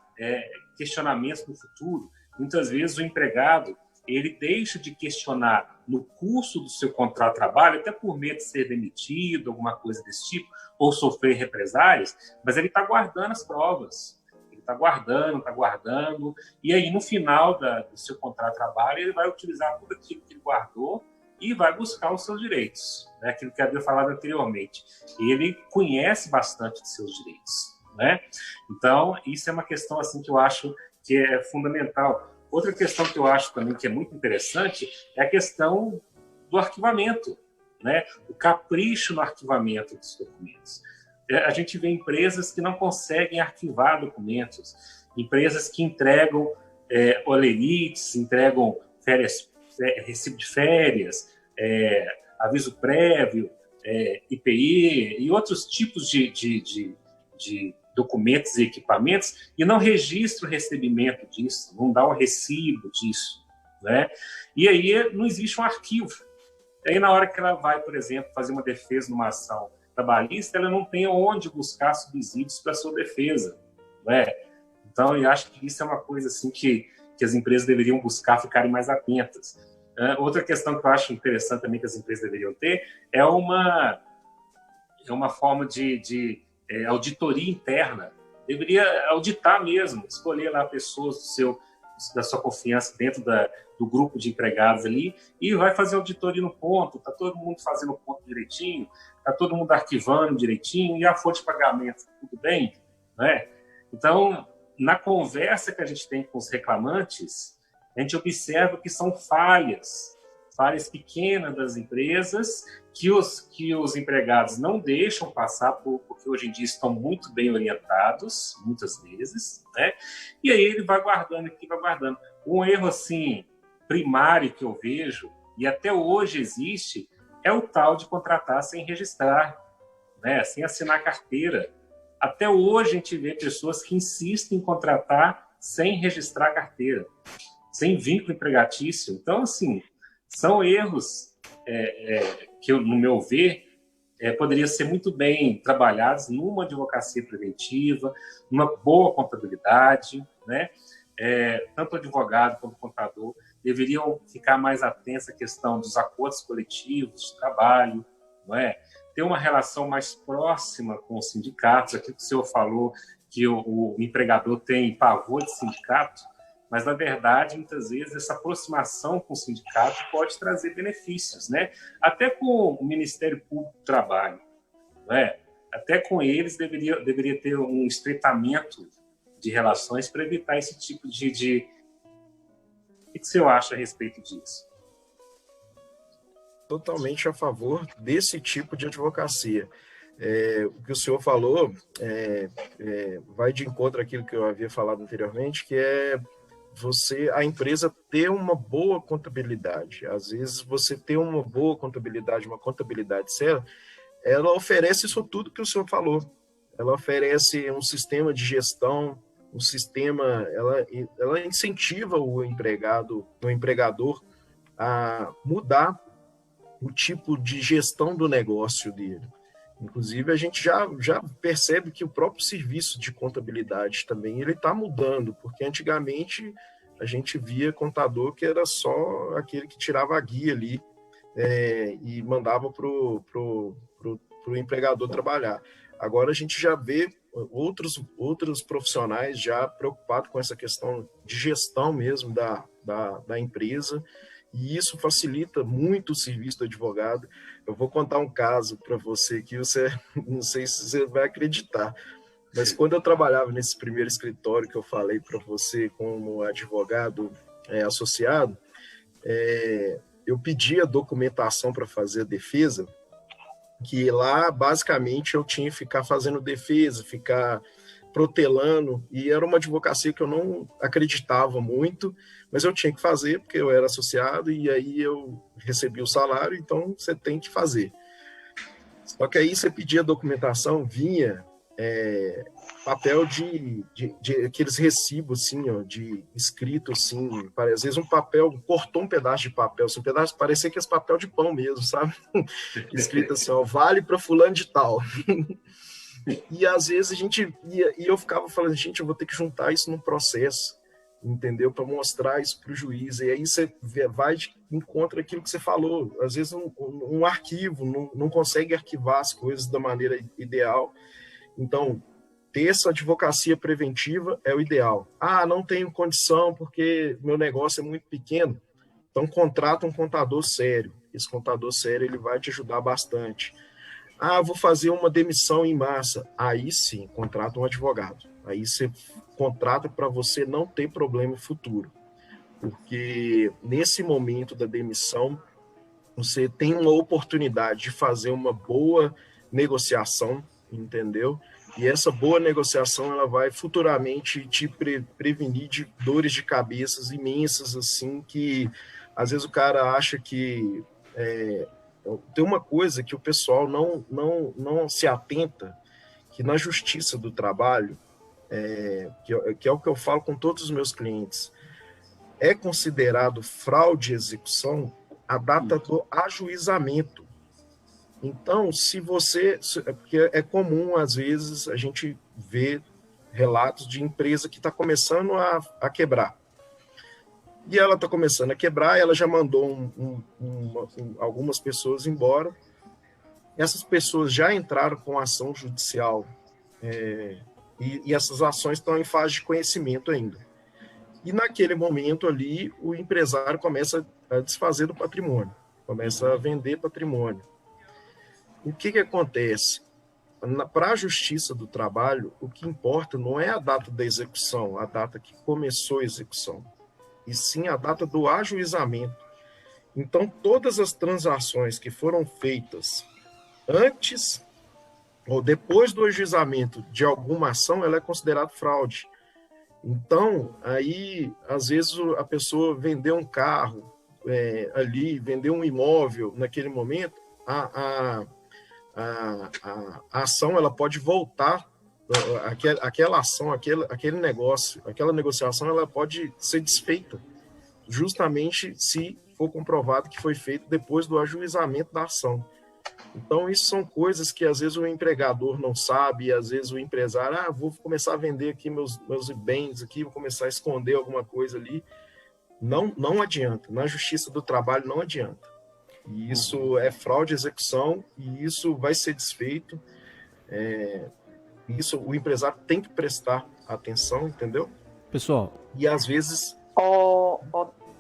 questionamentos no futuro. Muitas vezes o empregado ele deixa de questionar no curso do seu contrato de trabalho, até por medo de ser demitido, alguma coisa desse tipo, ou sofrer represálias, mas ele está guardando as provas. Ele está guardando, e aí no final do seu contrato de trabalho ele vai utilizar tudo aquilo que ele guardou e vai buscar os seus direitos, né? Aquilo que havia falado anteriormente. Ele conhece bastante de seus direitos, né? Então, isso é uma questão assim que eu acho que é fundamental. Outra questão que eu acho também que é muito interessante é a questão do arquivamento, né? O capricho no arquivamento dos documentos. A gente vê empresas que não conseguem arquivar documentos, empresas que entregam olerites, entregam recibo de férias, aviso prévio, IPI e outros tipos de documentos e equipamentos e não registra o recebimento disso, não dá o recibo disso. né? E aí não existe um arquivo. E aí, na hora que ela vai, por exemplo, fazer uma defesa numa ação trabalhista, ela não tem onde buscar subsídios para sua defesa, né? Então, eu acho que isso é uma coisa assim que as empresas deveriam buscar ficarem mais atentas. Outra questão que eu acho interessante também que as empresas deveriam ter é uma forma de auditoria interna. Deveria auditar mesmo, escolher lá pessoas da sua confiança dentro do grupo de empregados ali e vai fazer auditoria no ponto. Está todo mundo fazendo o ponto direitinho, está todo mundo arquivando direitinho e a fonte de pagamento, tudo bem? Né? Então, na conversa que a gente tem com os reclamantes, a gente observa que são falhas pequenas das empresas que os empregados não deixam passar porque hoje em dia estão muito bem orientados, muitas vezes, né? E aí ele vai guardando aqui, vai guardando. Um erro, assim, primário que eu vejo, e até hoje existe, é o tal de contratar sem registrar, né? Sem assinar carteira. Até hoje a gente vê pessoas que insistem em contratar sem registrar carteira, sem vínculo empregatício. Então, assim, são erros que, no meu ver, poderiam ser muito bem trabalhados numa advocacia preventiva, numa boa contabilidade, né? Tanto o advogado quanto o contador deveriam ficar mais atentos à questão dos acordos coletivos de trabalho, não é? Ter uma relação mais próxima com os sindicatos. Aquilo que o senhor falou, que o empregador tem pavor de sindicato, mas, na verdade, muitas vezes, essa aproximação com o sindicato pode trazer benefícios, né? Até com o Ministério Público do Trabalho, né? Até com eles deveria ter um estreitamento de relações para evitar esse tipo de... O que o senhor acha a respeito disso? Totalmente a favor desse tipo de advocacia. O que o senhor falou vai de encontro àquilo que eu havia falado anteriormente, que é a empresa ter uma boa contabilidade. Às vezes, você ter uma boa contabilidade, uma contabilidade séria, ela oferece isso tudo que o senhor falou. Ela oferece um sistema de gestão, um sistema, ela incentiva o empregador a mudar o tipo de gestão do negócio dele. Inclusive, a gente já percebe que o próprio serviço de contabilidade também ele está mudando, porque antigamente a gente via contador que era só aquele que tirava a guia ali e mandava para o empregador trabalhar. Agora a gente já vê outros profissionais já preocupados com essa questão de gestão mesmo da empresa, e isso facilita muito o serviço do advogado. Eu vou contar um caso para você que não sei se você vai acreditar, mas quando eu trabalhava nesse primeiro escritório que eu falei para você como advogado associado, eu pedia documentação para fazer a defesa, que lá basicamente eu tinha que ficar fazendo defesa, ficar protelando, e era uma advocacia que eu não acreditava muito, mas eu tinha que fazer porque eu era associado e aí eu recebi o salário, então você tem que fazer. Só que aí você pedia documentação, vinha papel de aqueles recibos assim, ó, de escrito assim, às vezes um papel, cortou um pedaço de papel, assim, parecia que esse papel de pão mesmo, sabe? Escrito assim, ó, vale para fulano de tal. E às vezes a gente ia, e eu ficava falando, gente, eu vou ter que juntar isso num processo, entendeu? Para mostrar isso para o juiz. E aí você vai de encontro aquilo que você falou. Às vezes um arquivo não consegue arquivar as coisas da maneira ideal. Então, ter essa advocacia preventiva é o ideal. Ah, não tenho condição porque meu negócio é muito pequeno. Então, contrata um contador sério. Esse contador sério ele vai te ajudar bastante. Ah, vou fazer uma demissão em massa. Aí sim, contrata um advogado. Aí você contrata para você não ter problema futuro. Porque nesse momento da demissão, você tem uma oportunidade de fazer uma boa negociação, entendeu? E essa boa negociação ela vai futuramente te prevenir de dores de cabeças imensas, assim, que às vezes o cara acha que... Tem uma coisa que o pessoal não se atenta, que na justiça do trabalho, que é o que eu falo com todos os meus clientes, é considerado fraude e execução a data do ajuizamento. Então, porque é comum, às vezes, a gente ver relatos de empresa que está começando a quebrar. E ela está começando a quebrar, ela já mandou algumas pessoas embora. Essas pessoas já entraram com ação judicial e essas ações estão em fase de conhecimento ainda. E naquele momento ali, o empresário começa a desfazer do patrimônio, começa a vender patrimônio. O que acontece? Para a Justiça do Trabalho, o que importa não é a data da execução, a data que começou a execução, e sim a data do ajuizamento. Então, todas as transações que foram feitas antes ou depois do ajuizamento de alguma ação, ela é considerada fraude. Então, aí, às vezes, a pessoa vendeu um carro ali, vendeu um imóvel naquele momento, a ação ela pode voltar, aquela ação, aquele negócio, aquela negociação, ela pode ser desfeita, justamente se for comprovado que foi feito depois do ajuizamento da ação. Então, isso são coisas que, às vezes, o empregador não sabe, e, às vezes, o empresário, vou começar a vender aqui meus bens, aqui, vou começar a esconder alguma coisa ali. Não adianta. Na Justiça do Trabalho, não adianta. E isso é fraude, execução, e isso vai ser desfeito. Isso o empresário tem que prestar atenção, entendeu? Pessoal. E, às vezes...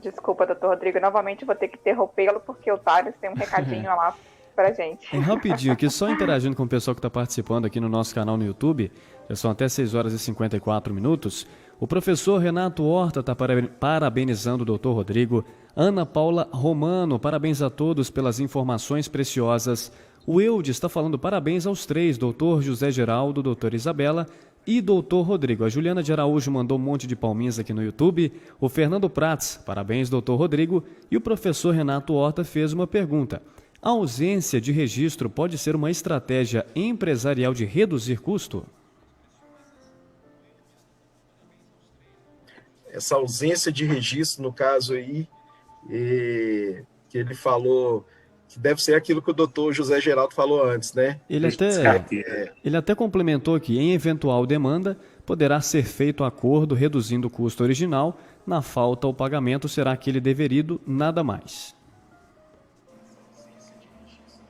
Desculpa, doutor Rodrigo, novamente vou ter que interrompê-lo, porque o Thales tem um recadinho lá pra gente. Rapidinho aqui, só interagindo com o pessoal que está participando aqui no nosso canal no YouTube, já são até 6 horas e 54 minutos. O professor Renato Horta está parabenizando o doutor Rodrigo. Ana Paula Romano, parabéns a todos pelas informações preciosas. O Eudes está falando parabéns aos 3, doutor José Geraldo, doutora Isabela e doutor Rodrigo. A Juliana de Araújo mandou um monte de palminhas aqui no YouTube. O Fernando Prats, parabéns, doutor Rodrigo. E o professor Renato Horta fez uma pergunta. A ausência de registro pode ser uma estratégia empresarial de reduzir custo? Essa ausência de registro, no caso aí, que ele falou, que deve ser aquilo que o doutor José Geraldo falou antes, né? Ele até complementou que, em eventual demanda, poderá ser feito acordo reduzindo o custo original. Na falta, o pagamento será aquele deverido, nada mais.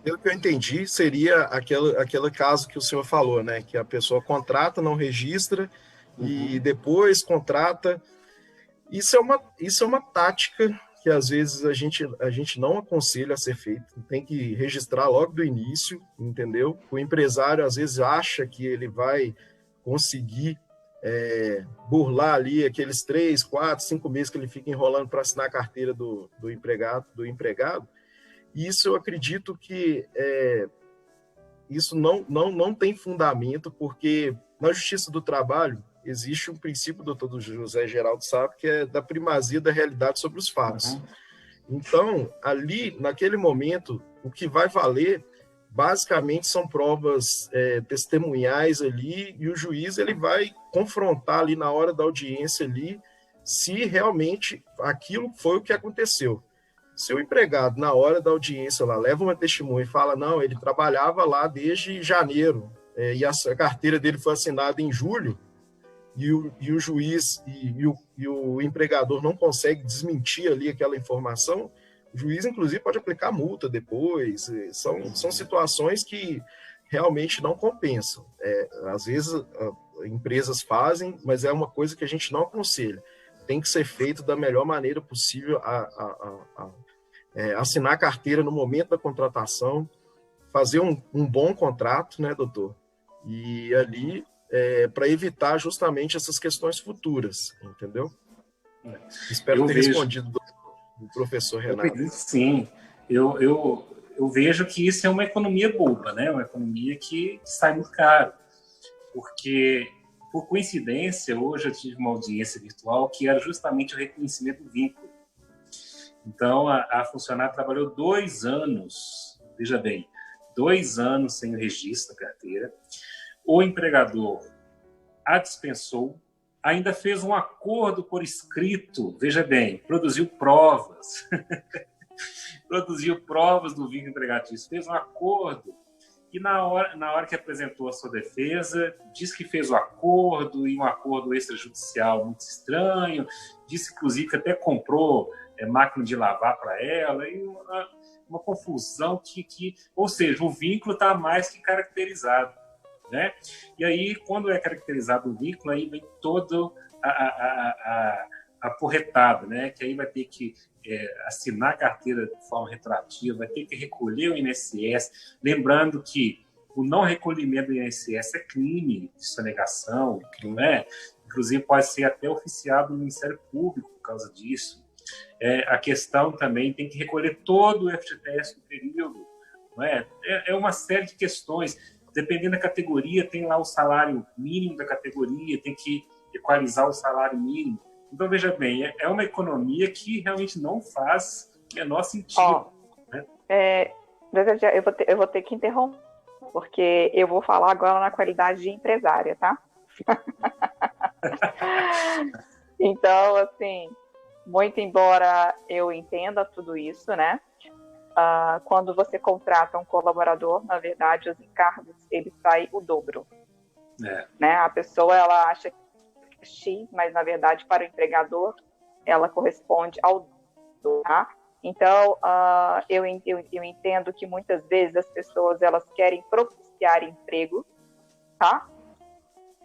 Pelo que eu entendi, seria aquele caso que o senhor falou, né? Que a pessoa contrata, não registra, e depois contrata. Isso é uma tática que, às vezes, a gente não aconselha a ser feito. Tem que registrar logo do início, entendeu? O empresário, às vezes, acha que ele vai conseguir burlar ali aqueles 3, 4, 5 meses que ele fica enrolando para assinar a carteira do empregado. E isso eu acredito que isso não tem fundamento, porque na Justiça do Trabalho existe um princípio, o doutor José Geraldo sabe, que é da primazia da realidade sobre os fatos. Então, ali, naquele momento, o que vai valer, basicamente, são provas testemunhais ali, e o juiz ele vai confrontar ali na hora da audiência ali, se realmente aquilo foi o que aconteceu. Se o empregado, na hora da audiência, lá, leva uma testemunha e fala, não, ele trabalhava lá desde janeiro, e a carteira dele foi assinada em julho, e o juiz e o empregador não consegue desmentir ali aquela informação, o juiz, inclusive, pode aplicar multa depois. São situações que realmente não compensam. Às vezes, empresas fazem, mas é uma coisa que a gente não aconselha. Tem que ser feito da melhor maneira possível, assinar a carteira no momento da contratação, fazer um bom contrato, né, doutor? E ali, para evitar justamente essas questões futuras, entendeu? Espero ter respondido do professor Renato. Sim, eu vejo que isso é uma economia boba, né? Uma economia que sai muito caro, porque, por coincidência, hoje eu tive uma audiência virtual que era justamente o reconhecimento do vínculo. Então, a funcionária trabalhou 2 anos, veja bem, 2 anos sem o registro da carteira. O empregador a dispensou ainda fez um acordo por escrito, veja bem, produziu provas, produziu provas do vínculo empregatício, fez um acordo, e na hora que apresentou a sua defesa, disse que fez o acordo, e um acordo extrajudicial muito estranho, disse, inclusive, que até comprou máquina de lavar para ela, e uma confusão ou seja, o vínculo está mais que caracterizado, né? E aí, quando é caracterizado o vínculo, aí vem todo a porretada, né? Que aí vai ter que assinar a carteira de forma retroativa, vai ter que recolher o INSS, lembrando que o não recolhimento do INSS é crime de sonegação, né? Inclusive pode ser até oficiado no Ministério Público por causa disso. A questão também tem que recolher todo o FGTS no período, não é? É uma série de questões. Dependendo da categoria, tem lá o salário mínimo da categoria, tem que equalizar o salário mínimo. Então, veja bem, é uma economia que realmente não faz o menor sentido. Né? Eu vou ter que interromper, porque eu vou falar agora na qualidade de empresária, tá? Então, assim, muito embora eu entenda tudo isso, né? Quando você contrata um colaborador, na verdade, os encargos, ele sai o dobro. Né? A pessoa, ela acha que é X, mas, na verdade, para o empregador, ela corresponde ao dobro. Tá? Então, eu entendo que, muitas vezes, as pessoas elas querem propiciar emprego, tá?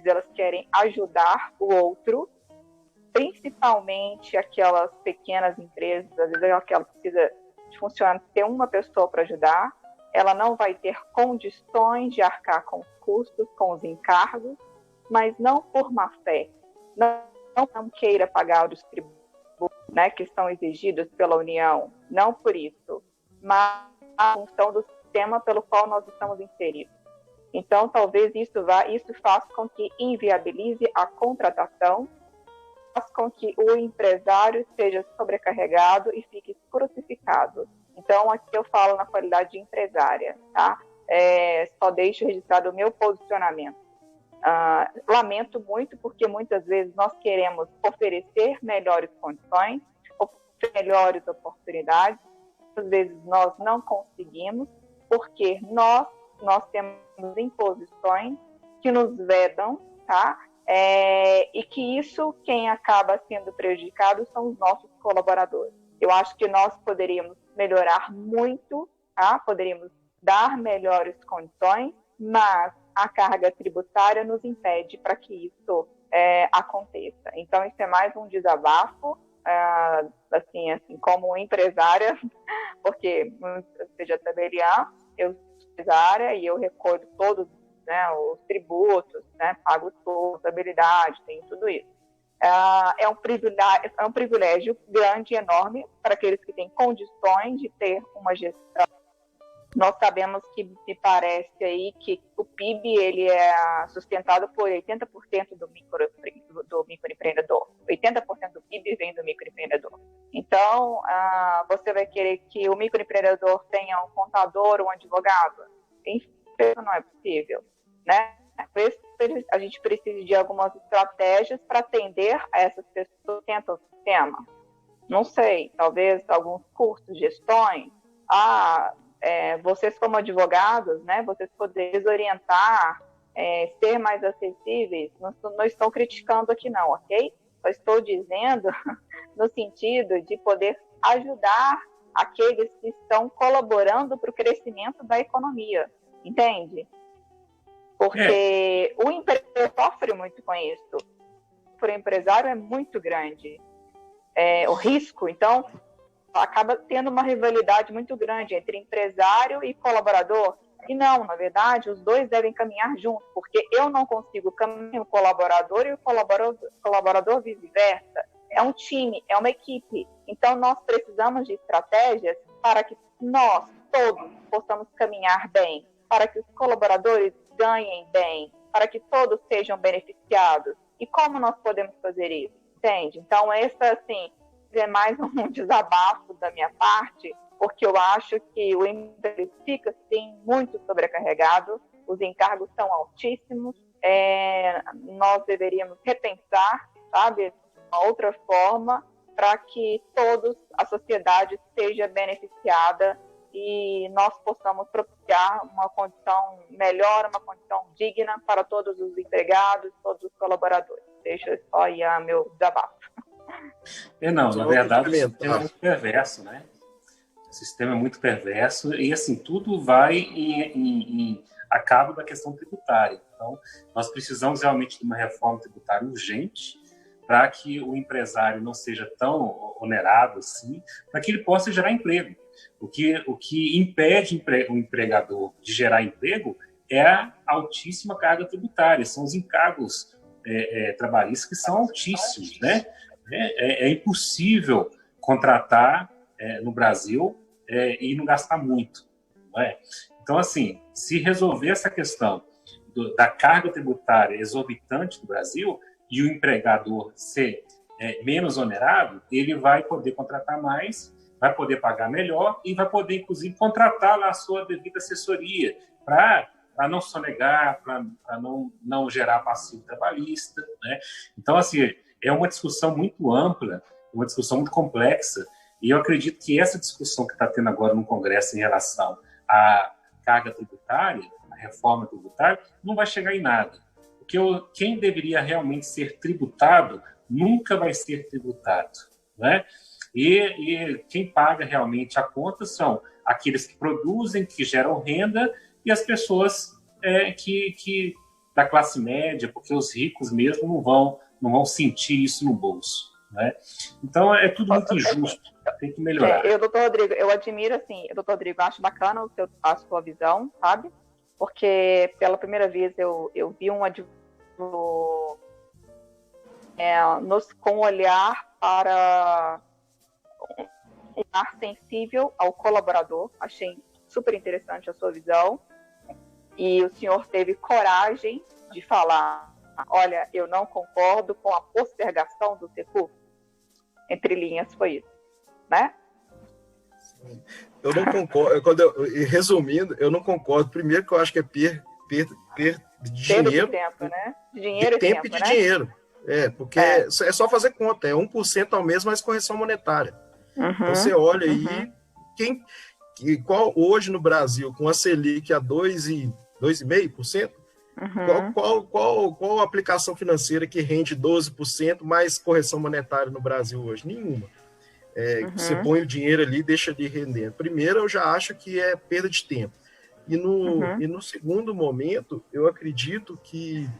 Elas querem ajudar o outro, principalmente aquelas pequenas empresas, às vezes aquela que precisa de funcionar, ter uma pessoa para ajudar, ela não vai ter condições de arcar com os custos, com os encargos, mas não por má fé, não queira pagar os tributos, né, que são exigidos pela União, não por isso, mas a função do sistema pelo qual nós estamos inseridos. Então, talvez isso faça com que inviabilize a contratação, faz com que o empresário seja sobrecarregado e fique crucificado. Então, aqui eu falo na qualidade de empresária, tá? Só deixo registrado o meu posicionamento. Lamento muito, porque muitas vezes nós queremos oferecer melhores condições, melhores oportunidades, às vezes nós não conseguimos, porque nós temos imposições que nos vedam, tá? E que isso, quem acaba sendo prejudicado são os nossos colaboradores. Eu acho que nós poderíamos melhorar muito, tá? Poderíamos dar melhores condições, mas a carga tributária nos impede para que isso aconteça. Então, isso é mais um desabafo, assim, como empresária, porque, seja tabeliã, eu sou empresária e eu recolho todos, né, os tributos, né, pago toda a contabilidade, tem tudo isso. É um privilégio grande e enorme para aqueles que têm condições de ter uma gestão. Nós sabemos que me parece aí que o PIB ele é sustentado por 80% do microempreendedor. 80% do PIB vem do microempreendedor. Então, você vai querer que o microempreendedor tenha um contador, um advogado? Isso não é possível, né? A gente precisa de algumas estratégias para atender a essas pessoas que tentam o sistema. Não sei, talvez alguns cursos, gestões. Vocês como advogados, né, vocês poderem orientar, ser mais acessíveis. Não estou criticando aqui não, ok? Só estou dizendo no sentido de poder ajudar aqueles que estão colaborando para o crescimento da economia, entende? Porque o empresário sofre muito com isso. Para o empresário é muito grande. O risco, então, acaba tendo uma rivalidade muito grande entre empresário e colaborador. E não, na verdade, os dois devem caminhar juntos, porque eu não consigo caminhar o colaborador e o colaborador vice-versa. É um time, é uma equipe. Então, nós precisamos de estratégias para que nós todos possamos caminhar bem, para que os colaboradores ganhem bem, para que todos sejam beneficiados. E como nós podemos fazer isso? Entende? Então, assim, é mais um desabafo da minha parte, porque eu acho que o emprego fica, sim, muito sobrecarregado, os encargos são altíssimos, nós deveríamos repensar, sabe, uma outra forma para que a sociedade seja beneficiada e nós possamos propiciar uma condição melhor, uma condição digna para todos os empregados, todos os colaboradores. Deixa só aí meu desabafo. Não, na verdade, o sistema é muito perverso, né? O sistema é muito perverso e, assim, tudo vai a cabo da questão tributária. Então, nós precisamos realmente de uma reforma tributária urgente para que o empresário não seja tão onerado assim, para que ele possa gerar emprego. O que impede o empregador de gerar emprego é a altíssima carga tributária, são os encargos trabalhistas que são altíssimos, né? É impossível contratar no Brasil e não gastar muito, não é? Então, assim, se resolver essa questão da carga tributária exorbitante do Brasil e o empregador ser menos onerado, ele vai poder contratar mais, vai poder pagar melhor e vai poder, inclusive, contratar lá a sua devida assessoria para não sonegar, para não gerar passivo trabalhista, né? Então, assim, é uma discussão muito ampla, uma discussão muito complexa, e eu acredito que essa discussão que está tendo agora no Congresso em relação à carga tributária, à reforma tributária, não vai chegar em nada. Porque quem deveria realmente ser tributado nunca vai ser tributado, né? E quem paga realmente a conta são aqueles que produzem, que geram renda, e as pessoas que da classe média, porque os ricos mesmo não vão sentir isso no bolso, né? Então é tudo muito injusto, tem que melhorar. Doutor Rodrigo, eu admiro, assim, doutor Rodrigo, acho bacana a sua visão, sabe? Porque pela primeira vez eu vi um advogado com olhar para um olhar sensível ao colaborador. Achei super interessante a sua visão. E o senhor teve coragem de falar: olha, eu não concordo com a postergação do recurso. Entre linhas foi isso, né? Eu não concordo. Resumindo, eu não concordo. Primeiro que eu acho que é perda de dinheiro. Tempo, né? Dinheiro de tempo e de dinheiro. Porque é só fazer conta. É 1% ao mês mais correção monetária. Então, você olha aí, qual hoje no Brasil, com a Selic a 2,5%, qual a aplicação financeira que rende 12% mais correção monetária no Brasil hoje? Nenhuma. Você põe o dinheiro ali e deixa ali rendendo. Primeiro, eu já acho que é perda de tempo. E no segundo momento, eu acredito que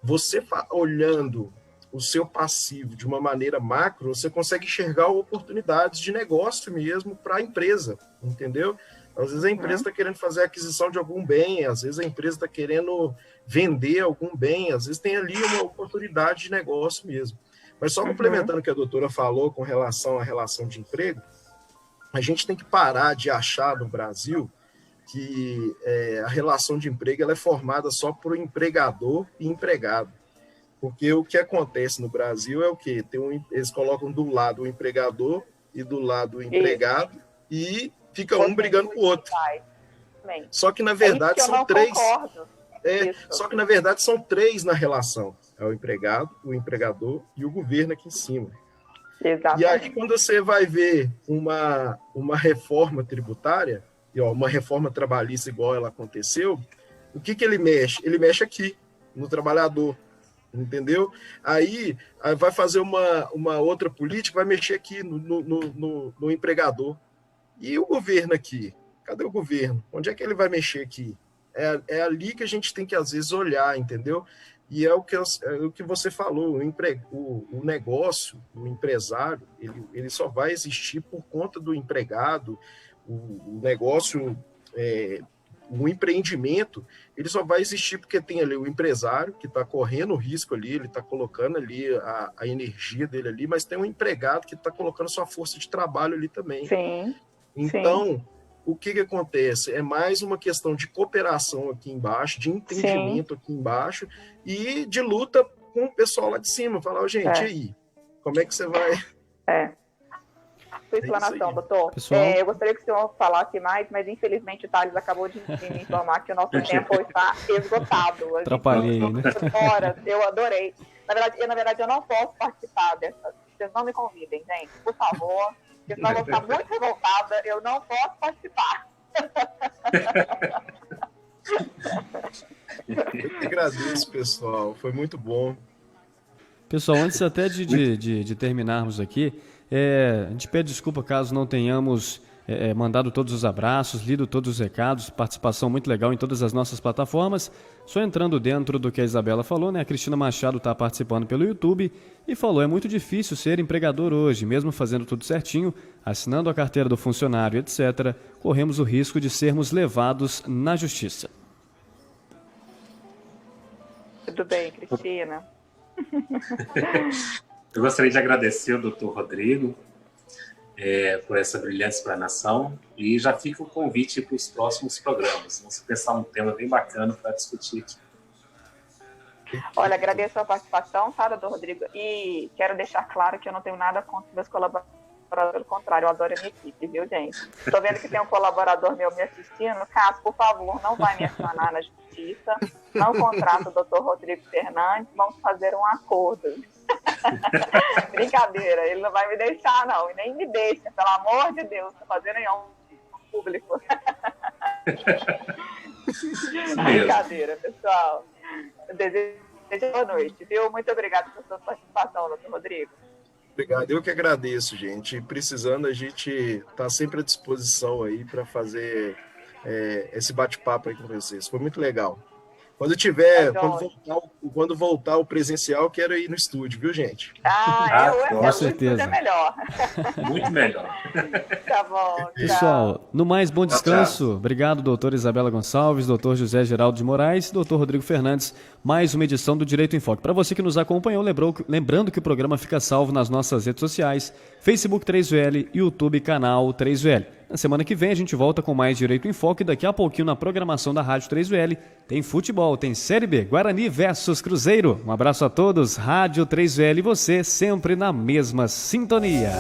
você olhando o seu passivo de uma maneira macro, você consegue enxergar oportunidades de negócio mesmo para a empresa, entendeu? Às vezes a empresa está querendo fazer a aquisição de algum bem, às vezes a empresa está querendo vender algum bem, às vezes tem ali uma oportunidade de negócio mesmo. Mas só complementando o que a doutora falou com relação à relação de emprego, a gente tem que parar de achar no Brasil que a relação de emprego ela é formada só por empregador e empregado. Porque o que acontece no Brasil é o quê? Eles colocam do lado o empregador e do lado o empregado e fica um brigando com o outro. Só que, na verdade, são três. Só que, na verdade, são três na relação. É o empregado, o empregador e o governo aqui em cima. Exatamente. E aí, quando você vai ver uma reforma tributária, uma reforma trabalhista igual ela aconteceu, o que ele mexe? Ele mexe aqui, no trabalhador. Entendeu? Aí vai fazer uma outra política, vai mexer aqui no empregador. E o governo aqui? Cadê o governo? Onde é que ele vai mexer aqui? É ali que a gente tem que, às vezes, olhar, entendeu? E é o que você falou, o negócio, o empresário, ele só vai existir por conta do empregado, o negócio... O empreendimento, ele só vai existir porque tem ali o empresário que está correndo o risco ali, ele está colocando ali a energia dele ali, mas tem um empregado que está colocando sua força de trabalho ali também. Sim. Então, o que acontece? É mais uma questão de cooperação aqui embaixo, de entendimento aqui embaixo e de luta com o pessoal lá de cima. Falar, gente, e aí? Como é que você vai... sua explanação, doutor. Pessoal... eu gostaria que o senhor falasse mais, mas infelizmente o Thales acabou de me informar que o nosso tempo está esgotado. Atrapalhei, né? Eu adorei. Na verdade, eu não posso participar dessa. Vocês não me convidem, gente, por favor. Porque senão eu vou ficar muito revoltada. Eu não posso participar. Eu que agradeço, pessoal. Foi muito bom. Pessoal, antes até de terminarmos aqui, a gente pede desculpa caso não tenhamos mandado todos os abraços, lido todos os recados, participação muito legal em todas as nossas plataformas. Só entrando dentro do que a Isabela falou, né? A Cristina Machado está participando pelo YouTube e falou: é muito difícil ser empregador hoje, mesmo fazendo tudo certinho, assinando a carteira do funcionário, etc., corremos o risco de sermos levados na justiça. Tudo bem, Cristina. Eu gostaria de agradecer ao Dr. Rodrigo por essa brilhante explanação e já fica o convite para os próximos programas. Vamos pensar um tema bem bacana para discutir aqui. Olha, agradeço a participação, tá, doutor Rodrigo? E quero deixar claro que eu não tenho nada contra meus colaboradores, pelo contrário, eu adoro a minha equipe, viu, gente? Estou vendo que tem um colaborador meu me assistindo. Cássio, por favor, não vai me acionar na justiça, não contrata o doutor Rodrigo Fernandes, vamos fazer um acordo. Brincadeira, ele não vai me deixar, não, e nem me deixa, pelo amor de Deus, estou fazendo em um público. Brincadeira, pessoal. Eu desejo boa noite, viu? Muito obrigada pela sua participação, doutor Rodrigo. Obrigado, eu que agradeço, gente. Precisando, a gente está sempre à disposição aí para fazer esse bate-papo aí com vocês. Foi muito legal. Quando quando voltar o presencial, quero ir no estúdio, viu, gente? com certeza. É melhor. Muito melhor. Tá bom. Pessoal, no mais, bom descanso. Obrigado, doutora Isabela Gonçalves, doutor José Geraldo de Moraes, doutor Rodrigo Fernandes. Mais uma edição do Direito em Foque. Para você que nos acompanhou, lembrando que o programa fica salvo nas nossas redes sociais, Facebook 3VL, YouTube canal 3VL. Na semana que vem a gente volta com mais Direito em Foque. Daqui a pouquinho na programação da Rádio 3VL tem futebol, tem Série B, Guarani versus Cruzeiro. Um abraço a todos, Rádio 3VL e você sempre na mesma sintonia.